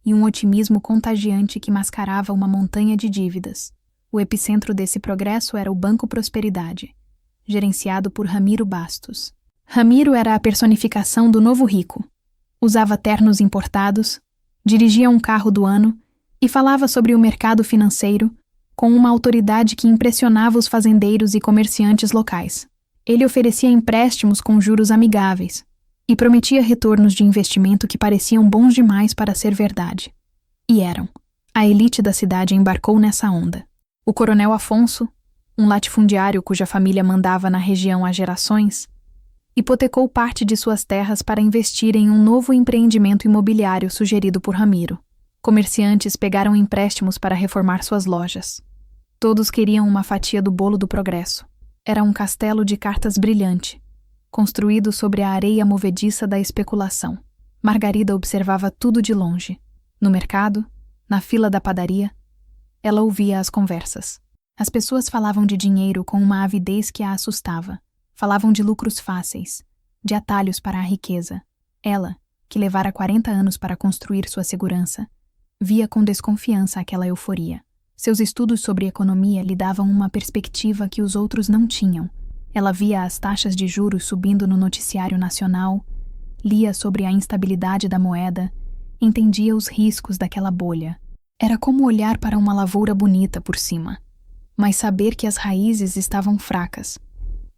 e um otimismo contagiante que mascarava uma montanha de dívidas. O epicentro desse progresso era o Banco Prosperidade, gerenciado por Ramiro Bastos. Ramiro era a personificação do novo rico. Usava ternos importados, dirigia um carro do ano e falava sobre o mercado financeiro com uma autoridade que impressionava os fazendeiros e comerciantes locais. Ele oferecia empréstimos com juros amigáveis e prometia retornos de investimento que pareciam bons demais para ser verdade. E eram. A elite da cidade embarcou nessa onda. O coronel Afonso, um latifundiário cuja família mandava na região há gerações, hipotecou parte de suas terras para investir em um novo empreendimento imobiliário sugerido por Ramiro. Comerciantes pegaram empréstimos para reformar suas lojas. Todos queriam uma fatia do bolo do progresso. Era um castelo de cartas brilhante, construído sobre a areia movediça da especulação. Margarida observava tudo de longe. No mercado, na fila da padaria, ela ouvia as conversas. As pessoas falavam de dinheiro com uma avidez que a assustava. Falavam de lucros fáceis, de atalhos para a riqueza. Ela, que levara 40 anos para construir sua segurança, via com desconfiança aquela euforia. Seus estudos sobre economia lhe davam uma perspectiva que os outros não tinham. Ela via as taxas de juros subindo no noticiário nacional, lia sobre a instabilidade da moeda, entendia os riscos daquela bolha. Era como olhar para uma lavoura bonita por cima, mas saber que as raízes estavam fracas,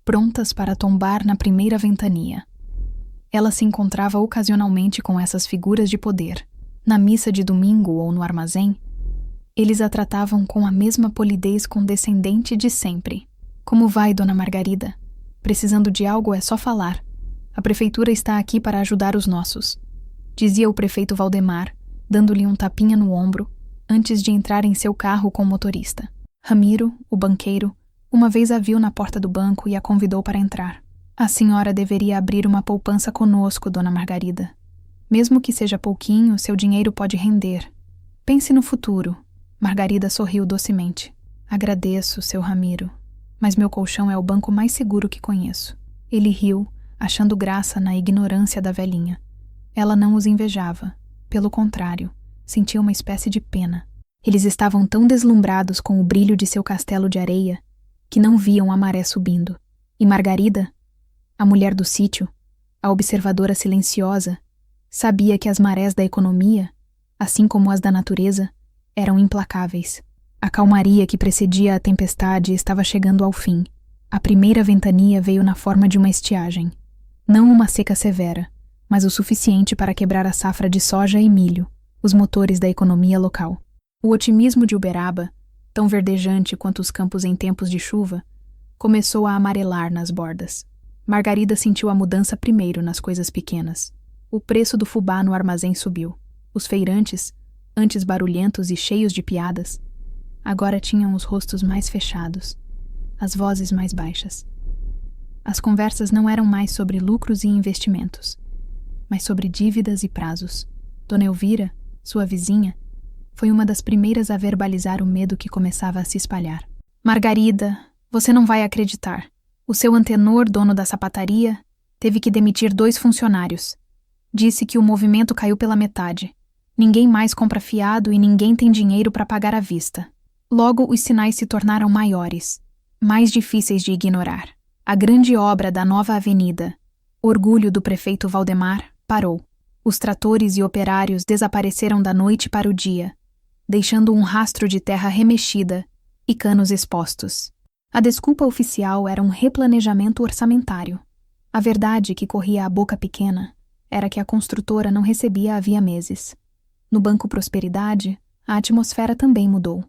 prontas para tombar na primeira ventania. Ela se encontrava ocasionalmente com essas figuras de poder. Na missa de domingo ou no armazém, eles a tratavam com a mesma polidez condescendente de sempre. Como vai, dona Margarida? Precisando de algo é só falar. A prefeitura está aqui para ajudar os nossos, dizia o prefeito Valdemar, dando-lhe um tapinha no ombro, antes de entrar em seu carro com o motorista. Ramiro, o banqueiro, uma vez a viu na porta do banco e a convidou para entrar. A senhora deveria abrir uma poupança conosco, dona Margarida. Mesmo que seja pouquinho, seu dinheiro pode render. Pense no futuro. Margarida sorriu docemente. Agradeço, seu Ramiro, mas meu colchão é o banco mais seguro que conheço. Ele riu, achando graça na ignorância da velhinha. Ela não os invejava. Pelo contrário, sentia uma espécie de pena. Eles estavam tão deslumbrados com o brilho de seu castelo de areia que não viam a maré subindo. E Margarida, a mulher do sítio, a observadora silenciosa, sabia que as marés da economia, assim como as da natureza, eram implacáveis. A calmaria que precedia a tempestade estava chegando ao fim. A primeira ventania veio na forma de uma estiagem. Não uma seca severa, mas o suficiente para quebrar a safra de soja e milho, os motores da economia local. O otimismo de Uberaba, tão verdejante quanto os campos em tempos de chuva, começou a amarelar nas bordas. Margarida sentiu a mudança primeiro nas coisas pequenas. O preço do fubá no armazém subiu. Os feirantes, antes barulhentos e cheios de piadas, agora tinham os rostos mais fechados, as vozes mais baixas. As conversas não eram mais sobre lucros e investimentos, mas sobre dívidas e prazos. Dona Elvira, sua vizinha, foi uma das primeiras a verbalizar o medo que começava a se espalhar. Margarida, você não vai acreditar. O seu antenor, dono da sapataria, teve que demitir 2 funcionários. Disse que o movimento caiu pela metade. Ninguém mais compra fiado e ninguém tem dinheiro para pagar à vista. Logo, os sinais se tornaram maiores, mais difíceis de ignorar. A grande obra da nova avenida, orgulho do prefeito Valdemar, parou. Os tratores e operários desapareceram da noite para o dia, deixando um rastro de terra remexida e canos expostos. A desculpa oficial era um replanejamento orçamentário. A verdade que corria à boca pequena era que a construtora não recebia havia meses. No Banco Prosperidade, a atmosfera também mudou.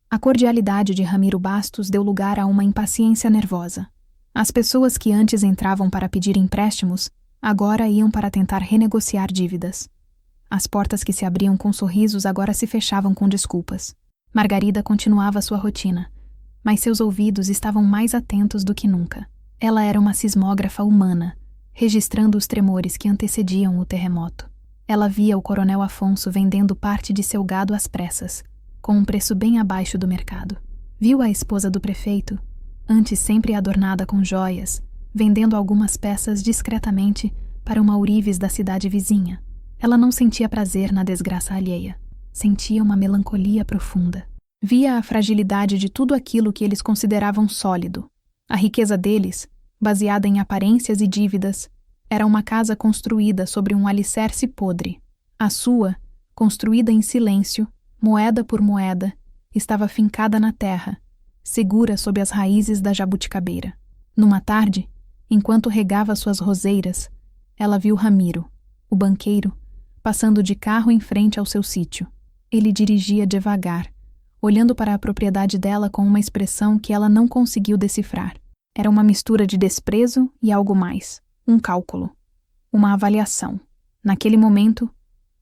A cordialidade de Ramiro Bastos deu lugar a uma impaciência nervosa. As pessoas que antes entravam para pedir empréstimos, agora iam para tentar renegociar dívidas. As portas que se abriam com sorrisos agora se fechavam com desculpas. Margarida continuava sua rotina, mas seus ouvidos estavam mais atentos do que nunca. Ela era uma sismógrafa humana, registrando os tremores que antecediam o terremoto. Ela via o coronel Afonso vendendo parte de seu gado às pressas, com um preço bem abaixo do mercado. Viu a esposa do prefeito, antes sempre adornada com joias, vendendo algumas peças discretamente para uma ourives da cidade vizinha. Ela não sentia prazer na desgraça alheia. Sentia uma melancolia profunda. Via a fragilidade de tudo aquilo que eles consideravam sólido. A riqueza deles, baseada em aparências e dívidas, era uma casa construída sobre um alicerce podre. A sua, construída em silêncio, moeda por moeda, estava fincada na terra, segura sob as raízes da jabuticabeira. Numa tarde, enquanto regava suas roseiras, ela viu Ramiro, o banqueiro, passando de carro em frente ao seu sítio. Ele dirigia devagar, olhando para a propriedade dela com uma expressão que ela não conseguiu decifrar. Era uma mistura de desprezo e algo mais, um cálculo, uma avaliação. Naquele momento,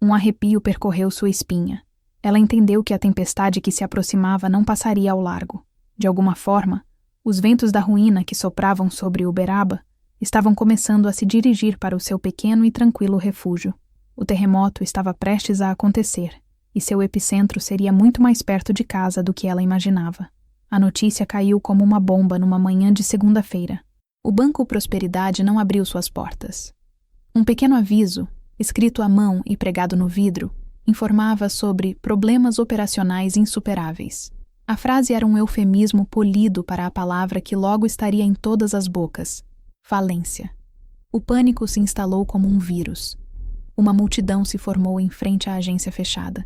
um arrepio percorreu sua espinha. Ela entendeu que a tempestade que se aproximava não passaria ao largo. De alguma forma, os ventos da ruína que sopravam sobre Uberaba estavam começando a se dirigir para o seu pequeno e tranquilo refúgio. O terremoto estava prestes a acontecer, e seu epicentro seria muito mais perto de casa do que ela imaginava. A notícia caiu como uma bomba numa manhã de segunda-feira. O Banco Prosperidade não abriu suas portas. Um pequeno aviso, escrito à mão e pregado no vidro, informava sobre problemas operacionais insuperáveis. A frase era um eufemismo polido para a palavra que logo estaria em todas as bocas: falência. O pânico se instalou como um vírus. Uma multidão se formou em frente à agência fechada.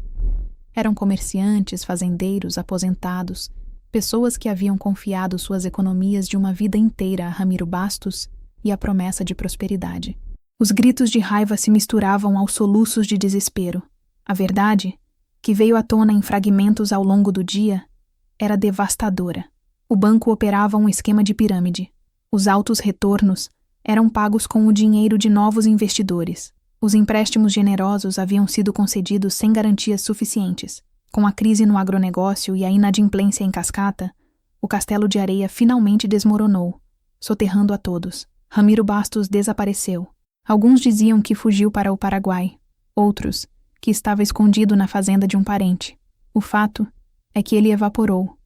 Eram comerciantes, fazendeiros, aposentados, pessoas que haviam confiado suas economias de uma vida inteira a Ramiro Bastos e à promessa de prosperidade. Os gritos de raiva se misturavam aos soluços de desespero. A verdade, que veio à tona em fragmentos ao longo do dia, era devastadora. O banco operava um esquema de pirâmide. Os altos retornos eram pagos com o dinheiro de novos investidores. Os empréstimos generosos haviam sido concedidos sem garantias suficientes. Com a crise no agronegócio e a inadimplência em cascata, o castelo de areia finalmente desmoronou, soterrando a todos. Ramiro Bastos desapareceu. Alguns diziam que fugiu para o Paraguai, outros que estava escondido na fazenda de um parente. O fato é que ele evaporou,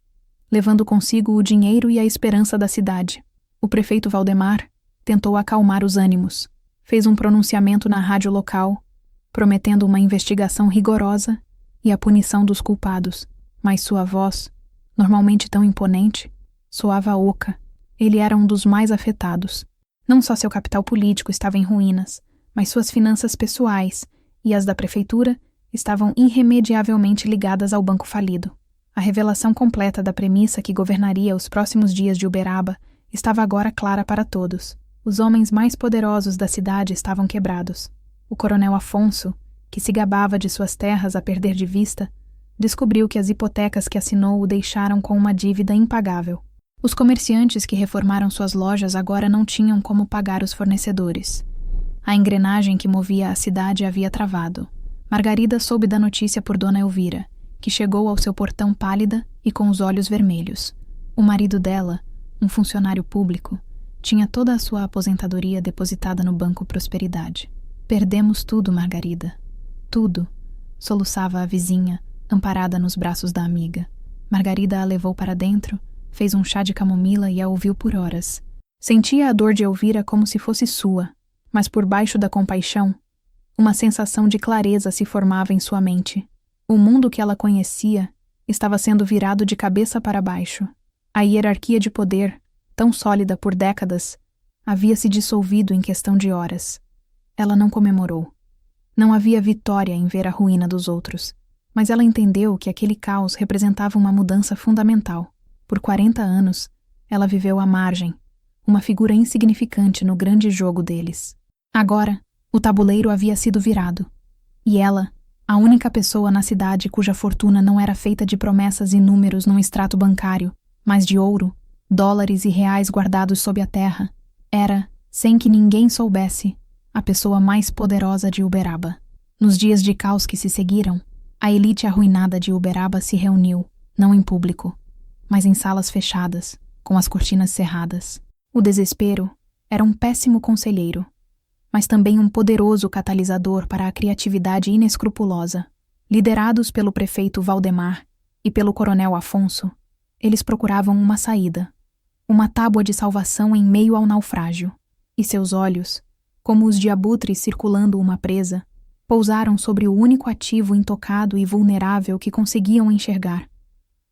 levando consigo o dinheiro e a esperança da cidade. O prefeito Valdemar tentou acalmar os ânimos. Fez um pronunciamento na rádio local, prometendo uma investigação rigorosa e a punição dos culpados, mas sua voz, normalmente tão imponente, soava oca. Ele era um dos mais afetados. Não só seu capital político estava em ruínas, mas suas finanças pessoais e as da prefeitura estavam irremediavelmente ligadas ao banco falido. A revelação completa da premissa que governaria os próximos dias de Uberaba estava agora clara para todos. Os homens mais poderosos da cidade estavam quebrados. O coronel Afonso, que se gabava de suas terras a perder de vista, descobriu que as hipotecas que assinou o deixaram com uma dívida impagável. Os comerciantes que reformaram suas lojas agora não tinham como pagar os fornecedores. A engrenagem que movia a cidade havia travado. Margarida soube da notícia por Dona Elvira, que chegou ao seu portão pálida e com os olhos vermelhos. O marido dela, um funcionário público, tinha toda a sua aposentadoria depositada no Banco Prosperidade. Perdemos tudo, Margarida. Tudo, soluçava a vizinha, amparada nos braços da amiga. Margarida a levou para dentro, fez um chá de camomila e a ouviu por horas. Sentia a dor de Elvira como se fosse sua, mas por baixo da compaixão, uma sensação de clareza se formava em sua mente. O mundo que ela conhecia estava sendo virado de cabeça para baixo. A hierarquia de poder, tão sólida por décadas, havia se dissolvido em questão de horas. Ela não comemorou. Não havia vitória em ver a ruína dos outros, mas ela entendeu que aquele caos representava uma mudança fundamental. Por 40 anos, ela viveu à margem, uma figura insignificante no grande jogo deles. Agora, o tabuleiro havia sido virado, e ela, a única pessoa na cidade cuja fortuna não era feita de promessas e números num extrato bancário, mas de ouro, dólares e reais guardados sob a terra, era, sem que ninguém soubesse, a pessoa mais poderosa de Uberaba. Nos dias de caos que se seguiram, a elite arruinada de Uberaba se reuniu, não em público, mas em salas fechadas, com as cortinas cerradas. O desespero era um péssimo conselheiro, mas também um poderoso catalisador para a criatividade inescrupulosa. Liderados pelo prefeito Valdemar e pelo coronel Afonso, eles procuravam uma saída, uma tábua de salvação em meio ao naufrágio, e seus olhos, como os de abutres circulando uma presa, pousaram sobre o único ativo intocado e vulnerável que conseguiam enxergar: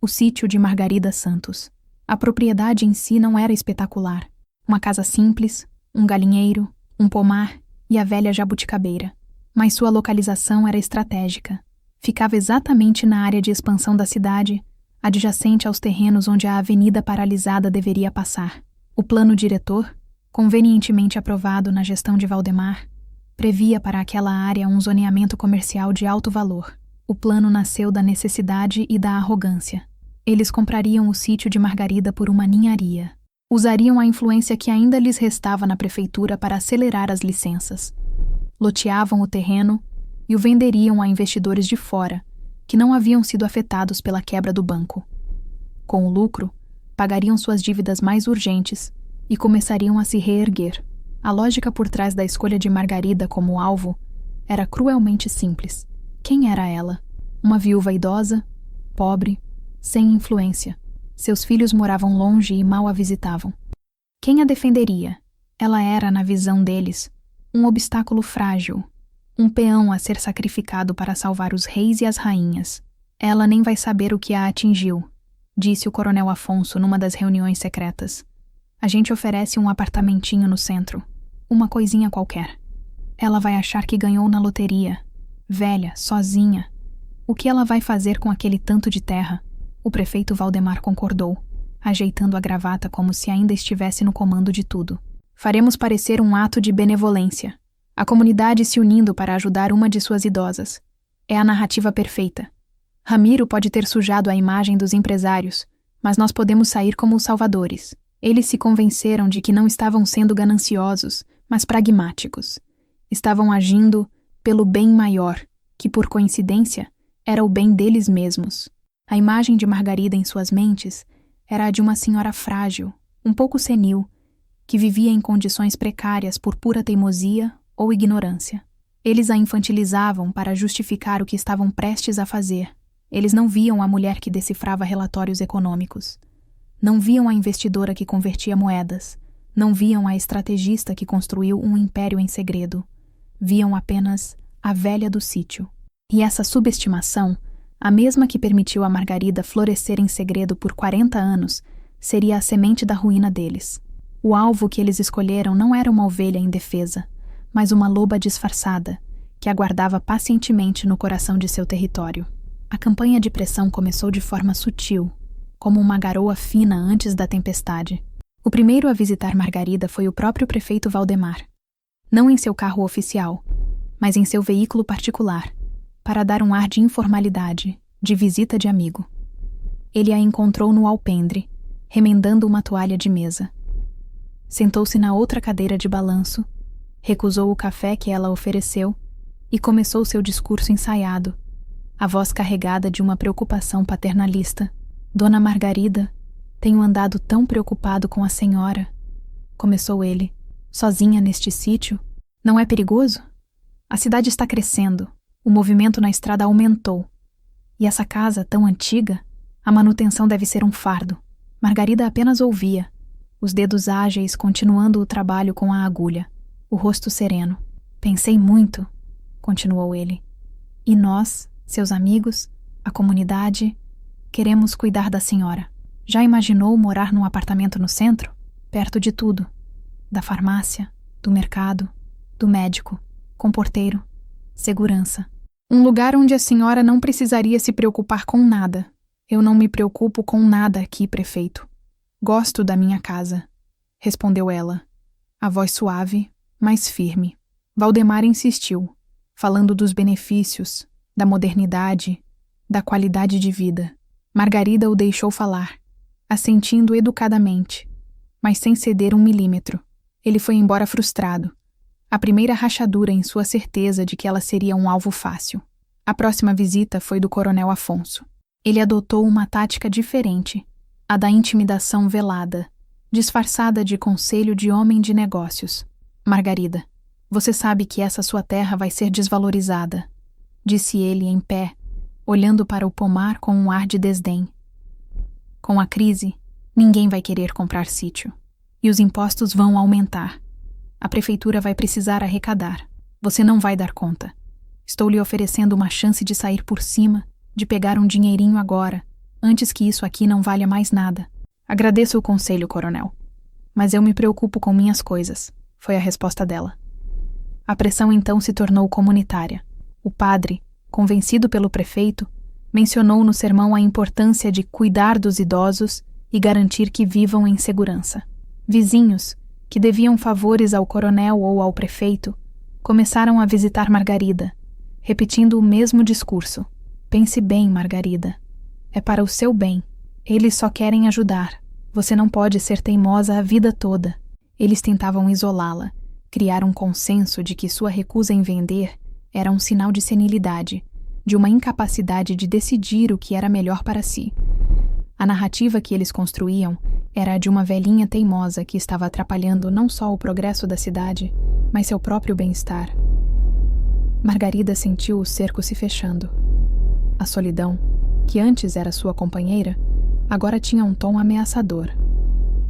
o sítio de Margarida Santos. A propriedade em si não era espetacular. Uma casa simples, um galinheiro, um pomar e a velha jabuticabeira. Mas sua localização era estratégica. Ficava exatamente na área de expansão da cidade, adjacente aos terrenos onde a avenida paralisada deveria passar. O plano diretor, convenientemente aprovado na gestão de Valdemar, previa para aquela área um zoneamento comercial de alto valor. O plano nasceu da necessidade e da arrogância. Eles comprariam o sítio de Margarida por uma ninharia. Usariam a influência que ainda lhes restava na prefeitura para acelerar as licenças. Loteavam o terreno e o venderiam a investidores de fora, que não haviam sido afetados pela quebra do banco. Com o lucro, pagariam suas dívidas mais urgentes e começariam a se reerguer. A lógica por trás da escolha de Margarida como alvo era cruelmente simples. Quem era ela? Uma viúva idosa, pobre, sem influência. Seus filhos moravam longe e mal a visitavam. Quem a defenderia? Ela era, na visão deles, um obstáculo frágil, um peão a ser sacrificado para salvar os reis e as rainhas. Ela nem vai saber o que a atingiu, disse o coronel Afonso numa das reuniões secretas. A gente oferece um apartamentinho no centro, uma coisinha qualquer. Ela vai achar que ganhou na loteria, velha, sozinha. O que ela vai fazer com aquele tanto de terra? O prefeito Valdemar concordou, ajeitando a gravata como se ainda estivesse no comando de tudo. Faremos parecer um ato de benevolência. A comunidade se unindo para ajudar uma de suas idosas. É a narrativa perfeita. Ramiro pode ter sujado a imagem dos empresários, mas nós podemos sair como os salvadores. Eles se convenceram de que não estavam sendo gananciosos, mas pragmáticos. Estavam agindo pelo bem maior, que por coincidência era o bem deles mesmos. A imagem de Margarida em suas mentes era a de uma senhora frágil, um pouco senil, que vivia em condições precárias por pura teimosia ou ignorância. Eles a infantilizavam para justificar o que estavam prestes a fazer. Eles não viam a mulher que decifrava relatórios econômicos. Não viam a investidora que convertia moedas. Não viam a estrategista que construiu um império em segredo. Viam apenas a velha do sítio. E essa subestimação, a mesma que permitiu a Margarida florescer em segredo por 40 anos, seria a semente da ruína deles. O alvo que eles escolheram não era uma ovelha indefesa, mas uma loba disfarçada, que aguardava pacientemente no coração de seu território. A campanha de pressão começou de forma sutil, como uma garoa fina antes da tempestade. O primeiro a visitar Margarida foi o próprio prefeito Valdemar. Não em seu carro oficial, mas em seu veículo particular, para dar um ar de informalidade, de visita de amigo. Ele a encontrou no alpendre, remendando uma toalha de mesa. Sentou-se na outra cadeira de balanço, recusou o café que ela ofereceu e começou seu discurso ensaiado, a voz carregada de uma preocupação paternalista. Dona Margarida, tenho andado tão preocupado com a senhora, começou ele, sozinha neste sítio. Não é perigoso? A cidade está crescendo, o movimento na estrada aumentou. E essa casa tão antiga, a manutenção deve ser um fardo. Margarida apenas ouvia, os dedos ágeis continuando o trabalho com a agulha, o rosto sereno. Pensei muito, continuou ele. E nós, seus amigos, a comunidade, queremos cuidar da senhora. Já imaginou morar num apartamento no centro? Perto de tudo. Da farmácia, do mercado, do médico, com porteiro, segurança. Um lugar onde a senhora não precisaria se preocupar com nada. Eu não me preocupo com nada aqui, prefeito. Gosto da minha casa, respondeu ela, a voz suave, mas firme. Valdemar insistiu, falando dos benefícios, da modernidade, da qualidade de vida. Margarida o deixou falar, assentindo educadamente, mas sem ceder 1 milímetro. Ele foi embora frustrado. A primeira rachadura em sua certeza de que ela seria um alvo fácil. A próxima visita foi do coronel Afonso. Ele adotou uma tática diferente, a da intimidação velada, disfarçada de conselho de homem de negócios. Margarida, você sabe que essa sua terra vai ser desvalorizada, disse ele em pé, olhando para o pomar com um ar de desdém. Com a crise, ninguém vai querer comprar sítio. E os impostos vão aumentar. A prefeitura vai precisar arrecadar. Você não vai dar conta. Estou lhe oferecendo uma chance de sair por cima, de pegar um dinheirinho agora, antes que isso aqui não valha mais nada. Agradeço o conselho, coronel. Mas eu me preocupo com minhas coisas, foi a resposta dela. A pressão então se tornou comunitária. O padre, convencido pelo prefeito, mencionou no sermão a importância de cuidar dos idosos e garantir que vivam em segurança. Vizinhos, que deviam favores ao coronel ou ao prefeito, começaram a visitar Margarida, repetindo o mesmo discurso. Pense bem, Margarida. É para o seu bem. Eles só querem ajudar. Você não pode ser teimosa a vida toda. Eles tentavam isolá-la, criar um consenso de que sua recusa em vender era um sinal de senilidade, de uma incapacidade de decidir o que era melhor para si. A narrativa que eles construíam era a de uma velhinha teimosa que estava atrapalhando não só o progresso da cidade, mas seu próprio bem-estar. Margarida sentiu o cerco se fechando. A solidão, que antes era sua companheira, agora tinha um tom ameaçador.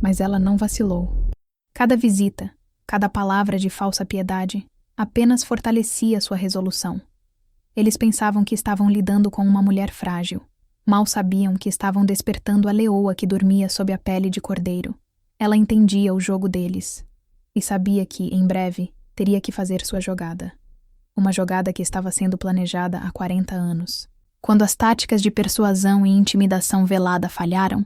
Mas ela não vacilou. Cada visita, cada palavra de falsa piedade, apenas fortalecia sua resolução. Eles pensavam que estavam lidando com uma mulher frágil. Mal sabiam que estavam despertando a leoa que dormia sob a pele de cordeiro. Ela entendia o jogo deles e sabia que, em breve, teria que fazer sua jogada. Uma jogada que estava sendo planejada há 40 anos. Quando as táticas de persuasão e intimidação velada falharam,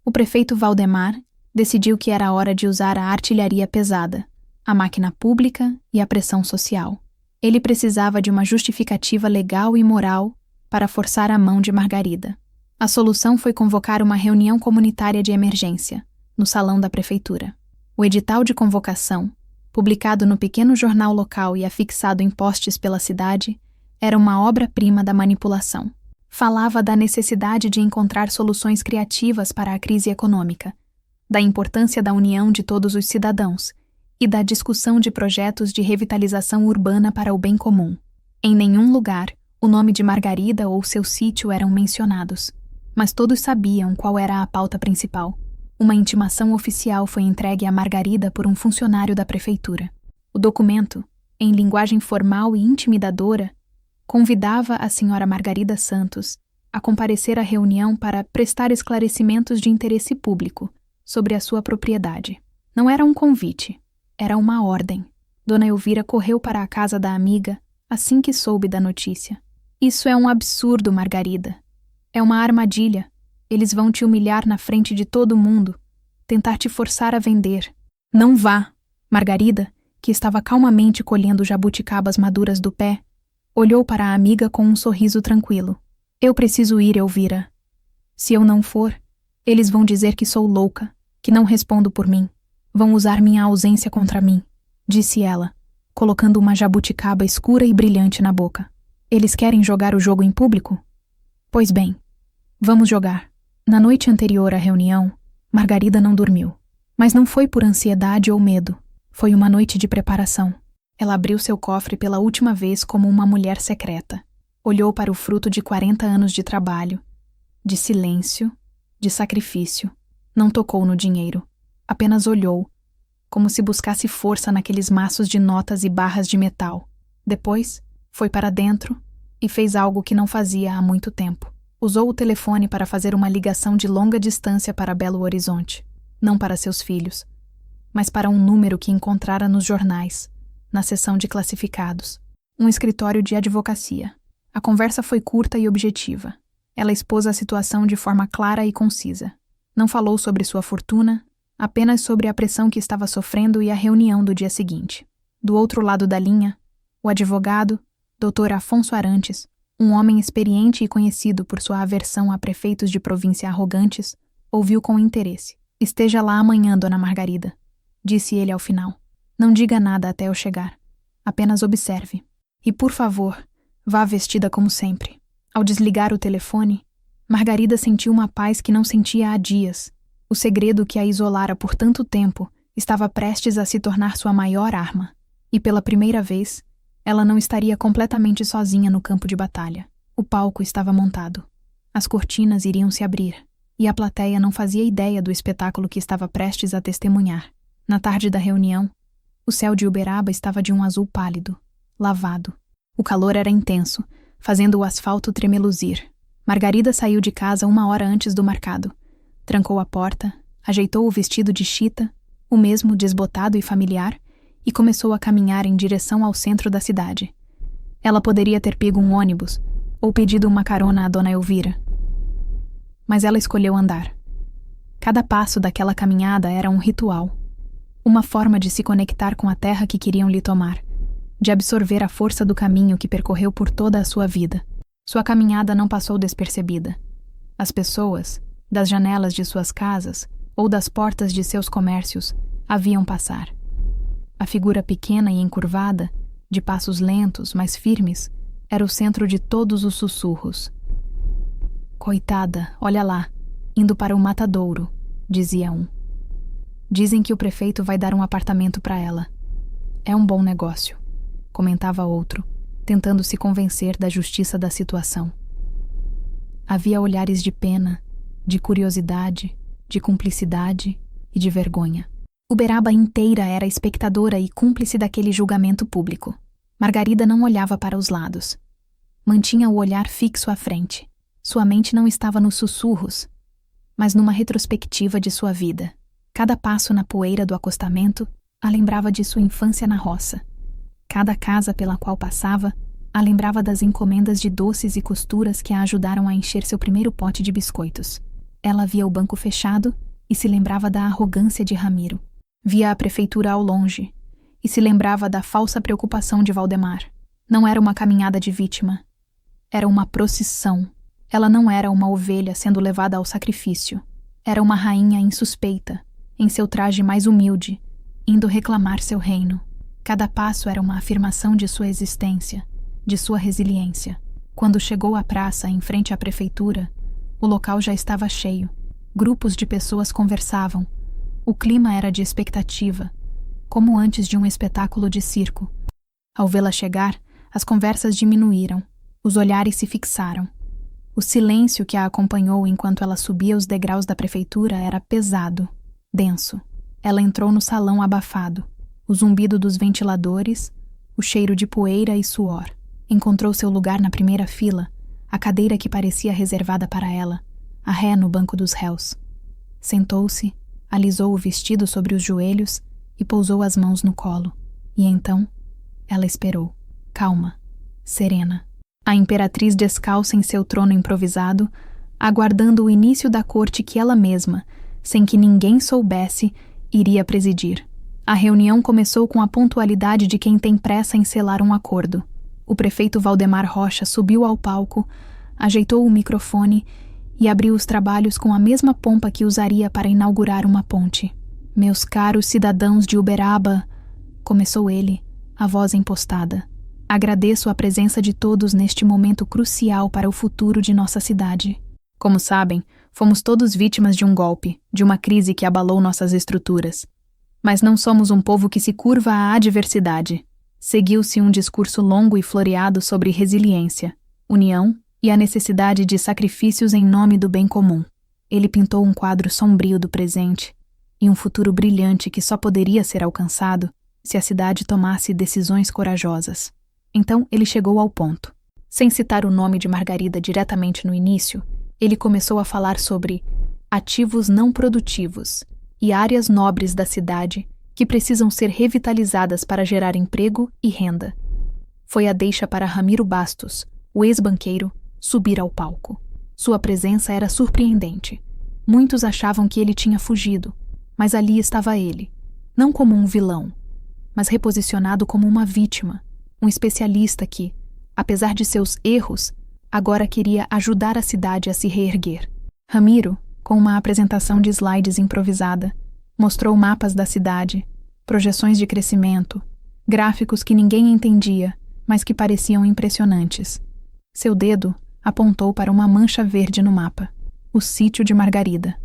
o prefeito Valdemar decidiu que era hora de usar a artilharia pesada, a máquina pública e a pressão social. Ele precisava de uma justificativa legal e moral para forçar a mão de Margarida. A solução foi convocar uma reunião comunitária de emergência, no salão da prefeitura. O edital de convocação, publicado no pequeno jornal local e afixado em postes pela cidade, era uma obra-prima da manipulação. Falava da necessidade de encontrar soluções criativas para a crise econômica, da importância da união de todos os cidadãos e da discussão de projetos de revitalização urbana para o bem comum. Em nenhum lugar, o nome de Margarida ou seu sítio eram mencionados, mas todos sabiam qual era a pauta principal. Uma intimação oficial foi entregue a Margarida por um funcionário da prefeitura. O documento, em linguagem formal e intimidadora, convidava a senhora Margarida Santos a comparecer à reunião para prestar esclarecimentos de interesse público sobre a sua propriedade. Não era um convite, era uma ordem. Dona Elvira correu para a casa da amiga assim que soube da notícia. Isso é um absurdo, Margarida. É uma armadilha. Eles vão te humilhar na frente de todo mundo, tentar te forçar a vender. Não vá. Margarida, que estava calmamente colhendo jabuticabas maduras do pé, olhou para a amiga com um sorriso tranquilo. Eu preciso ir, Elvira. Se eu não for, eles vão dizer que sou louca, que não respondo por mim. Vão usar minha ausência contra mim, disse ela, colocando uma jabuticaba escura e brilhante na boca. Eles querem jogar o jogo em público? Pois bem, vamos jogar. Na noite anterior à reunião, Margarida não dormiu. Mas não foi por ansiedade ou medo. Foi uma noite de preparação. Ela abriu seu cofre pela última vez como uma mulher secreta. Olhou para o fruto de 40 anos de trabalho, de silêncio, de sacrifício. Não tocou no dinheiro. Apenas olhou, como se buscasse força naqueles maços de notas e barras de metal. Depois, foi para dentro e fez algo que não fazia há muito tempo. Usou o telefone para fazer uma ligação de longa distância para Belo Horizonte. Não para seus filhos, mas para um número que encontrara nos jornais, na seção de classificados. Um escritório de advocacia. A conversa foi curta e objetiva. Ela expôs a situação de forma clara e concisa. Não falou sobre sua fortuna, apenas sobre a pressão que estava sofrendo e a reunião do dia seguinte. Do outro lado da linha, o advogado, Dr. Afonso Arantes, um homem experiente e conhecido por sua aversão a prefeitos de província arrogantes, ouviu com interesse. Esteja lá amanhã, dona Margarida, disse ele ao final. Não diga nada até eu chegar. Apenas observe. E, por favor, vá vestida como sempre. Ao desligar o telefone, Margarida sentiu uma paz que não sentia há dias. O segredo que a isolara por tanto tempo estava prestes a se tornar sua maior arma. E pela primeira vez, ela não estaria completamente sozinha no campo de batalha. O palco estava montado. As cortinas iriam se abrir, e a plateia não fazia ideia do espetáculo que estava prestes a testemunhar. Na tarde da reunião, o céu de Uberaba estava de um azul pálido, lavado. O calor era intenso, fazendo o asfalto tremeluzir. Margarida saiu de casa 1 hora antes do marcado. Trancou a porta, ajeitou o vestido de chita, o mesmo desbotado e familiar, e começou a caminhar em direção ao centro da cidade. Ela poderia ter pego um ônibus ou pedido uma carona à dona Elvira. Mas ela escolheu andar. Cada passo daquela caminhada era um ritual, uma forma de se conectar com a terra que queriam lhe tomar, de absorver a força do caminho que percorreu por toda a sua vida. Sua caminhada não passou despercebida. As pessoas, das janelas de suas casas ou das portas de seus comércios, a viam passar. A figura pequena e encurvada, de passos lentos, mas firmes, era o centro de todos os sussurros. "Coitada, olha lá, indo para o matadouro", dizia um. "Dizem que o prefeito vai dar um apartamento para ela. É um bom negócio", comentava outro, tentando se convencer da justiça da situação. Havia olhares de pena, de curiosidade, de cumplicidade e de vergonha. Uberaba inteira era espectadora e cúmplice daquele julgamento público. Margarida não olhava para os lados. Mantinha o olhar fixo à frente. Sua mente não estava nos sussurros, mas numa retrospectiva de sua vida. Cada passo na poeira do acostamento a lembrava de sua infância na roça. Cada casa pela qual passava a lembrava das encomendas de doces e costuras que a ajudaram a encher seu primeiro pote de biscoitos. Ela via o banco fechado e se lembrava da arrogância de Ramiro. Via a prefeitura ao longe e se lembrava da falsa preocupação de Valdemar. Não era uma caminhada de vítima. Era uma procissão. Ela não era uma ovelha sendo levada ao sacrifício. Era uma rainha insuspeita, em seu traje mais humilde, indo reclamar seu reino. Cada passo era uma afirmação de sua existência, de sua resiliência. Quando chegou à praça, em frente à prefeitura, o local já estava cheio. Grupos de pessoas conversavam. O clima era de expectativa, como antes de um espetáculo de circo. Ao vê-la chegar, as conversas diminuíram, os olhares se fixaram. O silêncio que a acompanhou enquanto ela subia os degraus da prefeitura era pesado, denso. Ela entrou no salão abafado. O zumbido dos ventiladores, o cheiro de poeira e suor. Encontrou seu lugar na primeira fila, a cadeira que parecia reservada para ela, a ré no banco dos réus. Sentou-se, alisou o vestido sobre os joelhos e pousou as mãos no colo. E então, ela esperou, calma, serena. A imperatriz descalça em seu trono improvisado, aguardando o início da corte que ela mesma, sem que ninguém soubesse, iria presidir. A reunião começou com a pontualidade de quem tem pressa em selar um acordo. O prefeito Valdemar Rocha subiu ao palco, ajeitou o microfone e abriu os trabalhos com a mesma pompa que usaria para inaugurar uma ponte. "Meus caros cidadãos de Uberaba", começou ele, a voz impostada. "Agradeço a presença de todos neste momento crucial para o futuro de nossa cidade. Como sabem, fomos todos vítimas de um golpe, de uma crise que abalou nossas estruturas. Mas não somos um povo que se curva à adversidade." Seguiu-se um discurso longo e floreado sobre resiliência, união e a necessidade de sacrifícios em nome do bem comum. Ele pintou um quadro sombrio do presente e um futuro brilhante que só poderia ser alcançado se a cidade tomasse decisões corajosas. Então ele chegou ao ponto. Sem citar o nome de Margarida diretamente no início, ele começou a falar sobre ativos não produtivos e áreas nobres da cidade que precisam ser revitalizadas para gerar emprego e renda. Foi a deixa para Ramiro Bastos, o ex-banqueiro, subir ao palco. Sua presença era surpreendente. Muitos achavam que ele tinha fugido, mas ali estava ele, não como um vilão, mas reposicionado como uma vítima, um especialista que, apesar de seus erros, agora queria ajudar a cidade a se reerguer. Ramiro, com uma apresentação de slides improvisada, mostrou mapas da cidade, projeções de crescimento, gráficos que ninguém entendia, mas que pareciam impressionantes. Seu dedo apontou para uma mancha verde no mapa, o sítio de Margarida.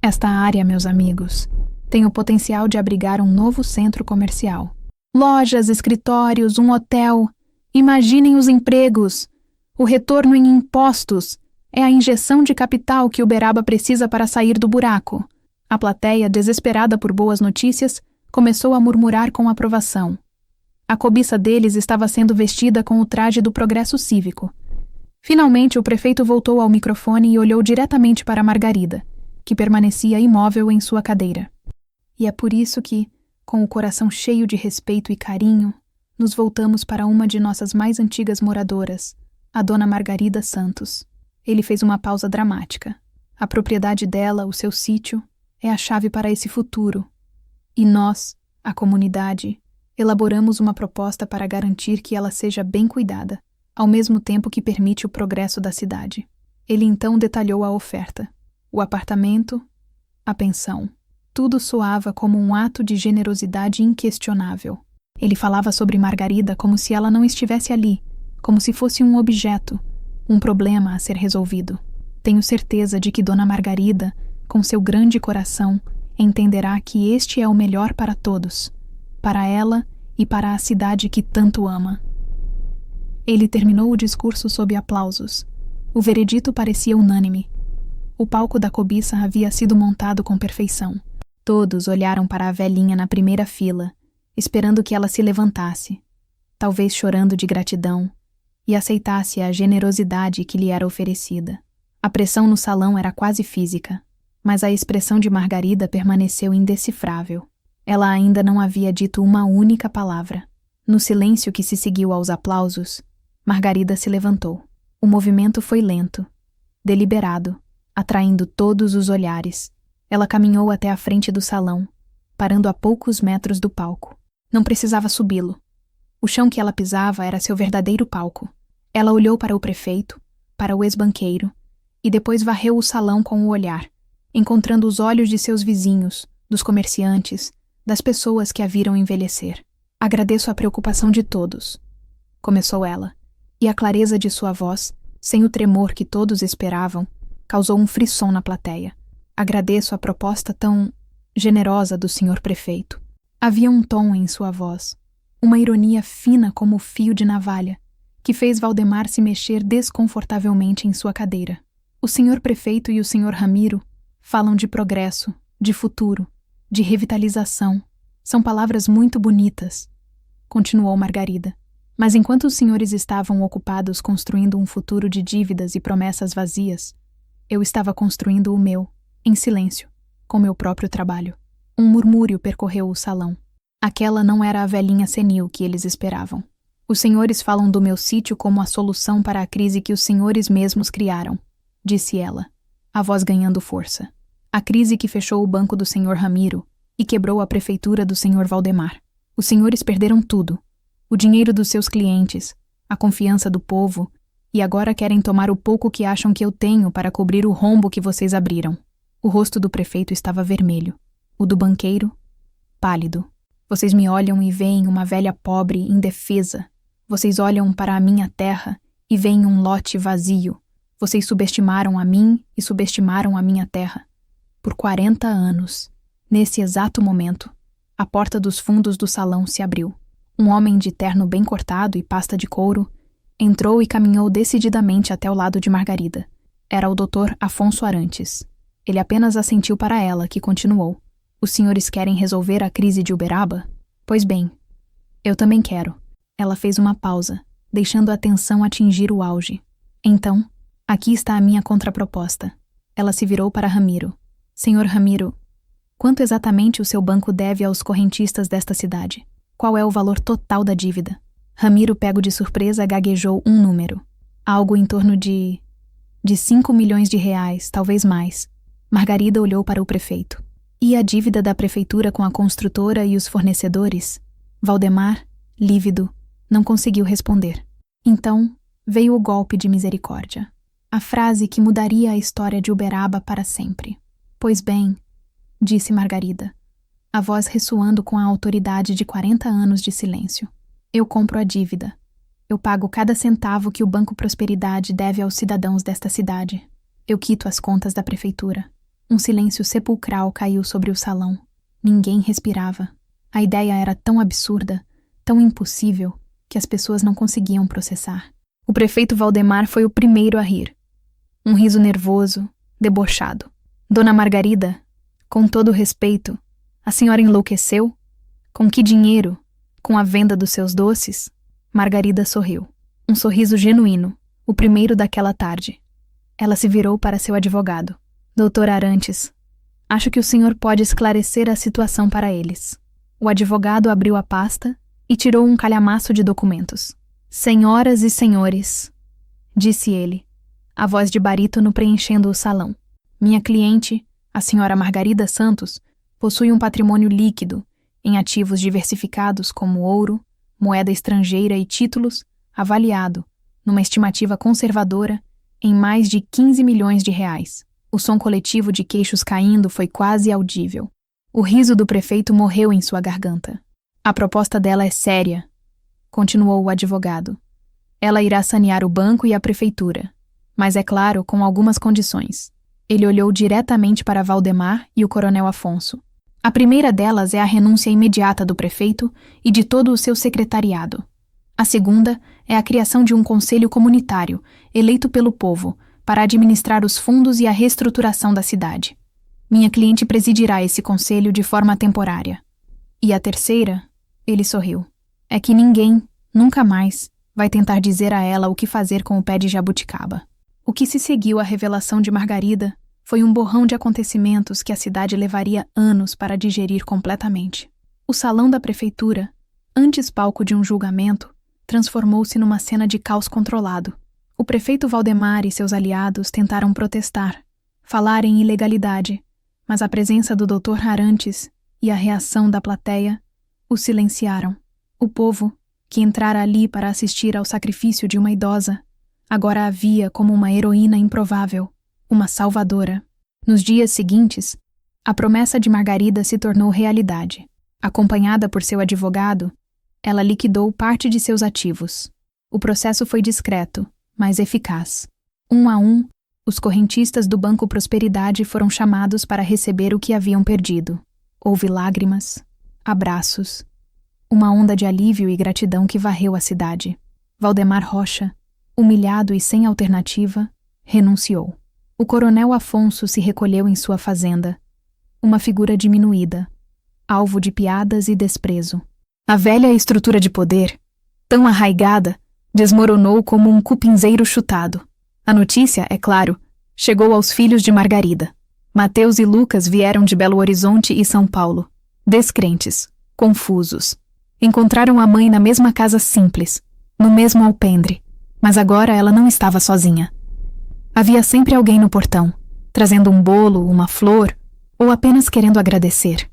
"Esta área, meus amigos, tem o potencial de abrigar um novo centro comercial. Lojas, escritórios, um hotel. Imaginem os empregos. O retorno em impostos é a injeção de capital que Uberaba precisa para sair do buraco." A plateia, desesperada por boas notícias, começou a murmurar com aprovação. A cobiça deles estava sendo vestida com o traje do progresso cívico. Finalmente, o prefeito voltou ao microfone e olhou diretamente para Margarida, que permanecia imóvel em sua cadeira. E é por isso que, com o coração cheio de respeito e carinho, nos voltamos para uma de nossas mais antigas moradoras, a dona Margarida Santos. Ele fez uma pausa dramática. A propriedade dela, o seu sítio, é a chave para esse futuro. E nós, a comunidade, elaboramos uma proposta para garantir que ela seja bem cuidada, ao mesmo tempo que permite o progresso da cidade. Ele então detalhou a oferta. O apartamento, a pensão. Tudo soava como um ato de generosidade inquestionável. Ele falava sobre Margarida como se ela não estivesse ali, como se fosse um objeto, um problema a ser resolvido. Tenho certeza de que Dona Margarida, com seu grande coração, entenderá que este é o melhor para todos, para ela e para a cidade que tanto ama. Ele terminou o discurso sob aplausos. O veredito parecia unânime. O palco da cobiça havia sido montado com perfeição. Todos olharam para a velhinha na primeira fila, esperando que ela se levantasse, talvez chorando de gratidão, e aceitasse a generosidade que lhe era oferecida. A pressão no salão era quase física, mas a expressão de Margarida permaneceu indecifrável. Ela ainda não havia dito uma única palavra. No silêncio que se seguiu aos aplausos, Margarida se levantou. O movimento foi lento, deliberado, atraindo todos os olhares. Ela caminhou até a frente do salão, parando a poucos metros do palco. Não precisava subi-lo. O chão que ela pisava era seu verdadeiro palco. Ela olhou para o prefeito, para o ex-banqueiro, e depois varreu o salão com o olhar, encontrando os olhos de seus vizinhos, dos comerciantes, das pessoas que a viram envelhecer. Agradeço a preocupação de todos, começou ela, e a clareza de sua voz, sem o tremor que todos esperavam, causou um frisson na plateia. Agradeço a proposta tão generosa do senhor prefeito. Havia um tom em sua voz, uma ironia fina como o fio de navalha, que fez Valdemar se mexer desconfortavelmente em sua cadeira. O senhor prefeito e o senhor Ramiro falam de progresso, de futuro, de revitalização. São palavras muito bonitas, continuou Margarida. Mas enquanto os senhores estavam ocupados construindo um futuro de dívidas e promessas vazias, eu estava construindo o meu, em silêncio, com meu próprio trabalho. Um murmúrio percorreu o salão. Aquela não era a velhinha senil que eles esperavam. Os senhores falam do meu sítio como a solução para a crise que os senhores mesmos criaram, disse ela, a voz ganhando força. A crise que fechou o banco do senhor Ramiro e quebrou a prefeitura do senhor Valdemar. Os senhores perderam tudo. O dinheiro dos seus clientes, a confiança do povo, e agora querem tomar o pouco que acham que eu tenho para cobrir o rombo que vocês abriram. O rosto do prefeito estava vermelho. O do banqueiro, pálido. Vocês me olham e veem uma velha pobre, indefesa. Vocês olham para a minha terra e veem um lote vazio. Vocês subestimaram a mim e subestimaram a minha terra. Por 40 anos. Nesse exato momento, a porta dos fundos do salão se abriu. Um homem de terno bem cortado e pasta de couro entrou e caminhou decididamente até o lado de Margarida. Era o Dr. Afonso Arantes. Ele apenas assentiu para ela, que continuou. Os senhores querem resolver a crise de Uberaba? Pois bem, eu também quero. Ela fez uma pausa, deixando a tensão atingir o auge. Então, aqui está a minha contraproposta. Ela se virou para Ramiro. Senhor Ramiro, quanto exatamente o seu banco deve aos correntistas desta cidade? Qual é o valor total da dívida? Ramiro, pego de surpresa, gaguejou um número. Algo em torno de 5 milhões de reais, talvez mais. Margarida olhou para o prefeito. E a dívida da prefeitura com a construtora e os fornecedores? Valdemar, lívido, não conseguiu responder. Então, veio o golpe de misericórdia. A frase que mudaria a história de Uberaba para sempre. Pois bem, disse Margarida, a voz ressoando com a autoridade de 40 anos de silêncio. Eu compro a dívida. Eu pago cada centavo que o Banco Prosperidade deve aos cidadãos desta cidade. Eu quito as contas da prefeitura. Um silêncio sepulcral caiu sobre o salão. Ninguém respirava. A ideia era tão absurda, tão impossível, que as pessoas não conseguiam processar. O prefeito Valdemar foi o primeiro a rir. Um riso nervoso, debochado. Dona Margarida, com todo respeito, a senhora enlouqueceu? Com que dinheiro? Com a venda dos seus doces, Margarida sorriu. Um sorriso genuíno, o primeiro daquela tarde. Ela se virou para seu advogado. Doutor Arantes, acho que o senhor pode esclarecer a situação para eles. O advogado abriu a pasta e tirou um calhamaço de documentos. Senhoras e senhores, disse ele, a voz de barítono preenchendo o salão. Minha cliente, a senhora Margarida Santos, possui um patrimônio líquido, em ativos diversificados como ouro, moeda estrangeira e títulos, avaliado, numa estimativa conservadora, em mais de 15 milhões de reais. O som coletivo de queixos caindo foi quase audível. O riso do prefeito morreu em sua garganta. A proposta dela é séria, continuou o advogado. Ela irá sanear o banco e a prefeitura, mas é claro, com algumas condições. Ele olhou diretamente para Valdemar e o coronel Afonso. A primeira delas é a renúncia imediata do prefeito e de todo o seu secretariado. A segunda é a criação de um conselho comunitário, eleito pelo povo, para administrar os fundos e a reestruturação da cidade. Minha cliente presidirá esse conselho de forma temporária. E a terceira, ele sorriu, é que ninguém, nunca mais, vai tentar dizer a ela o que fazer com o pé de jabuticaba. O que se seguiu à revelação de Margarida foi um borrão de acontecimentos que a cidade levaria anos para digerir completamente. O salão da prefeitura, antes palco de um julgamento, transformou-se numa cena de caos controlado. O prefeito Valdemar e seus aliados tentaram protestar, falar em ilegalidade, mas a presença do Dr. Arantes e a reação da plateia o silenciaram. O povo, que entrara ali para assistir ao sacrifício de uma idosa, agora a via como uma heroína improvável, uma salvadora. Nos dias seguintes, a promessa de Margarida se tornou realidade. Acompanhada por seu advogado, ela liquidou parte de seus ativos. O processo foi discreto, mas eficaz. Um a um, os correntistas do Banco Prosperidade foram chamados para receber o que haviam perdido. Houve lágrimas, abraços, uma onda de alívio e gratidão que varreu a cidade. Valdemar Rocha, humilhado e sem alternativa, renunciou. O coronel Afonso se recolheu em sua fazenda, uma figura diminuída, alvo de piadas e desprezo. A velha estrutura de poder, tão arraigada, desmoronou como um cupinzeiro chutado. A notícia, é claro, chegou aos filhos de Margarida. Mateus e Lucas vieram de Belo Horizonte e São Paulo, descrentes, confusos. Encontraram a mãe na mesma casa simples, no mesmo alpendre, mas agora ela não estava sozinha. Havia sempre alguém no portão, trazendo um bolo, uma flor, ou apenas querendo agradecer.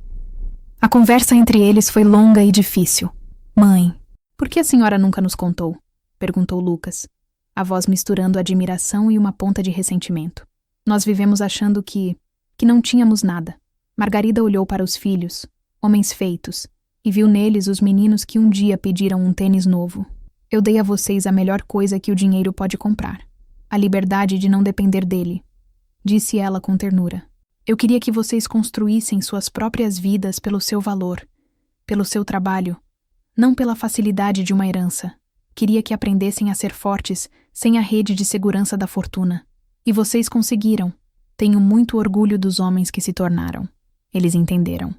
A conversa entre eles foi longa e difícil. Mãe, por que a senhora nunca nos contou? Perguntou Lucas, a voz misturando admiração e uma ponta de ressentimento. Nós vivemos achando que não tínhamos nada. Margarida olhou para os filhos, homens feitos, e viu neles os meninos que um dia pediram um tênis novo. Eu dei a vocês a melhor coisa que o dinheiro pode comprar, a liberdade de não depender dele, disse ela com ternura. Eu queria que vocês construíssem suas próprias vidas pelo seu valor, pelo seu trabalho, não pela facilidade de uma herança. Queria que aprendessem a ser fortes sem a rede de segurança da fortuna. E vocês conseguiram. Tenho muito orgulho dos homens que se tornaram. Eles entenderam.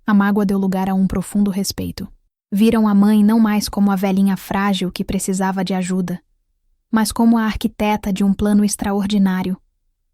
A mágoa deu lugar a um profundo respeito. Viram a mãe não mais como a velhinha frágil que precisava de ajuda, mas como a arquiteta de um plano extraordinário,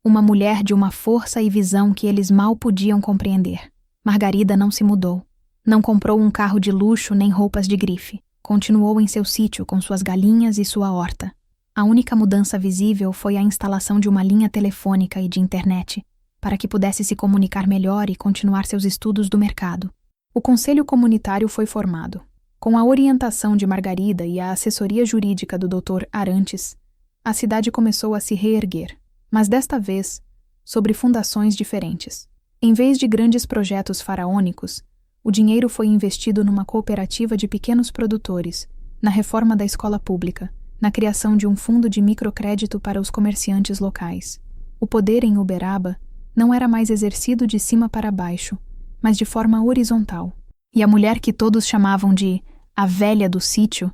uma mulher de uma força e visão que eles mal podiam compreender. Margarida não se mudou. Não comprou um carro de luxo nem roupas de grife. Continuou em seu sítio com suas galinhas e sua horta. A única mudança visível foi a instalação de uma linha telefônica e de internet, para que pudesse se comunicar melhor e continuar seus estudos do mercado. O Conselho Comunitário foi formado. Com a orientação de Margarida e a assessoria jurídica do Dr. Arantes, a cidade começou a se reerguer, mas desta vez, sobre fundações diferentes. Em vez de grandes projetos faraônicos, o dinheiro foi investido numa cooperativa de pequenos produtores, na reforma da escola pública, na criação de um fundo de microcrédito para os comerciantes locais. O poder em Uberaba não era mais exercido de cima para baixo, mas de forma horizontal. E a mulher que todos chamavam de a velha do sítio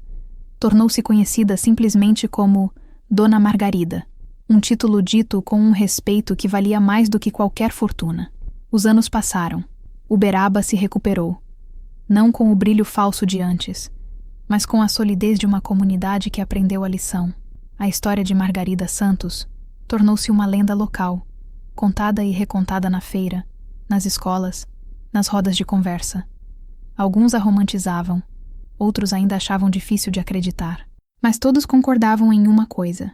tornou-se conhecida simplesmente como Dona Margarida, um título dito com um respeito que valia mais do que qualquer fortuna. Os anos passaram. Uberaba se recuperou. não com o brilho falso de antes, mas com a solidez de uma comunidade que aprendeu a lição. A história de Margarida Santos tornou-se uma lenda local, contada e recontada na feira, nas escolas, nas rodas de conversa. Alguns a romantizavam, outros ainda achavam difícil de acreditar. Mas todos concordavam em uma coisa: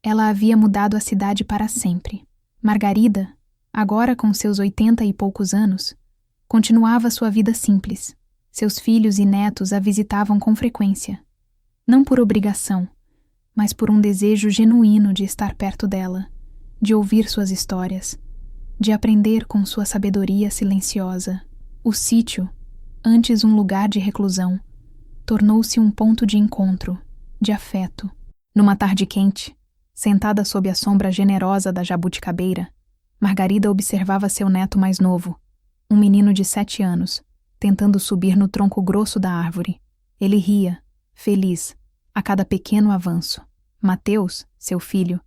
ela havia mudado a cidade para sempre. Margarida, agora com seus 80 e poucos anos, continuava sua vida simples. Seus filhos e netos a visitavam com frequência. Não por obrigação, mas por um desejo genuíno de estar perto dela, de ouvir suas histórias, de aprender com sua sabedoria silenciosa. O sítio, antes um lugar de reclusão, tornou-se um ponto de encontro, de afeto. Numa tarde quente, sentada sob a sombra generosa da jabuticabeira, Margarida observava seu neto mais novo, um menino de 7 anos, tentando subir no tronco grosso da árvore. Ele ria, feliz, a cada pequeno avanço. Mateus, seu filho,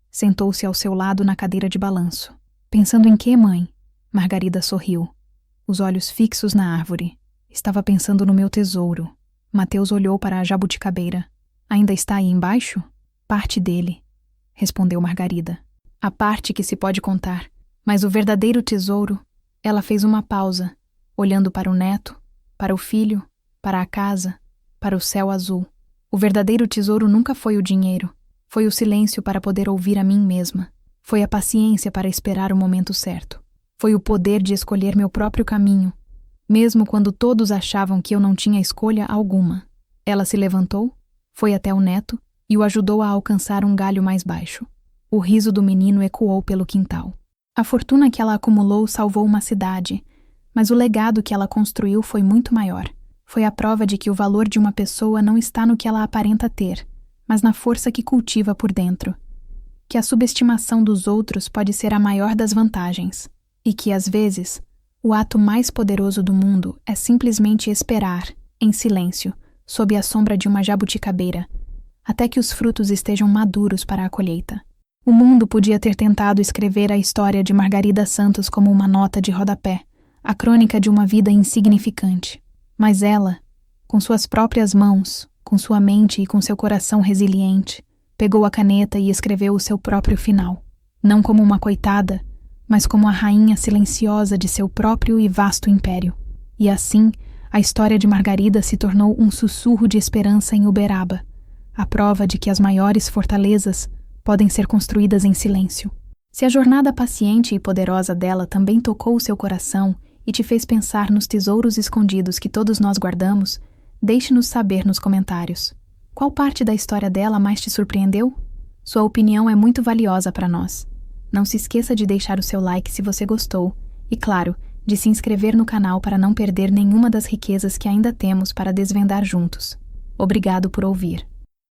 sentou-se ao seu lado na cadeira de balanço. Pensando em quê, mãe? Margarida sorriu, os olhos fixos na árvore. Estava pensando no meu tesouro. Mateus olhou para a jabuticabeira. Ainda está aí embaixo? Parte dele, respondeu Margarida. A parte que se pode contar, mas o verdadeiro tesouro... Ela fez uma pausa, olhando para o neto, para o filho, para a casa, para o céu azul. O verdadeiro tesouro nunca foi o dinheiro. Foi o silêncio para poder ouvir a mim mesma. Foi a paciência para esperar o momento certo. Foi o poder de escolher meu próprio caminho, mesmo quando todos achavam que eu não tinha escolha alguma. Ela se levantou, foi até o neto e o ajudou a alcançar um galho mais baixo. O riso do menino ecoou pelo quintal. A fortuna que ela acumulou salvou uma cidade, mas o legado que ela construiu foi muito maior. Foi a prova de que o valor de uma pessoa não está no que ela aparenta ter, mas na força que cultiva por dentro. Que a subestimação dos outros pode ser a maior das vantagens, e que, às vezes, o ato mais poderoso do mundo é simplesmente esperar, em silêncio, sob a sombra de uma jabuticabeira, até que os frutos estejam maduros para a colheita. O mundo podia ter tentado escrever a história de Margarida Santos como uma nota de rodapé, a crônica de uma vida insignificante. Mas ela, com suas próprias mãos, com sua mente e com seu coração resiliente, pegou a caneta e escreveu o seu próprio final. Não como uma coitada, mas como a rainha silenciosa de seu próprio e vasto império. E assim, a história de Margarida se tornou um sussurro de esperança em Uberaba, a prova de que as maiores fortalezas podem ser construídas em silêncio. Se a jornada paciente e poderosa dela também tocou o seu coração e te fez pensar nos tesouros escondidos que todos nós guardamos, deixe-nos saber nos comentários. Qual parte da história dela mais te surpreendeu? Sua opinião é muito valiosa para nós. Não se esqueça de deixar o seu like se você gostou e, claro, de se inscrever no canal para não perder nenhuma das riquezas que ainda temos para desvendar juntos. Obrigado por ouvir.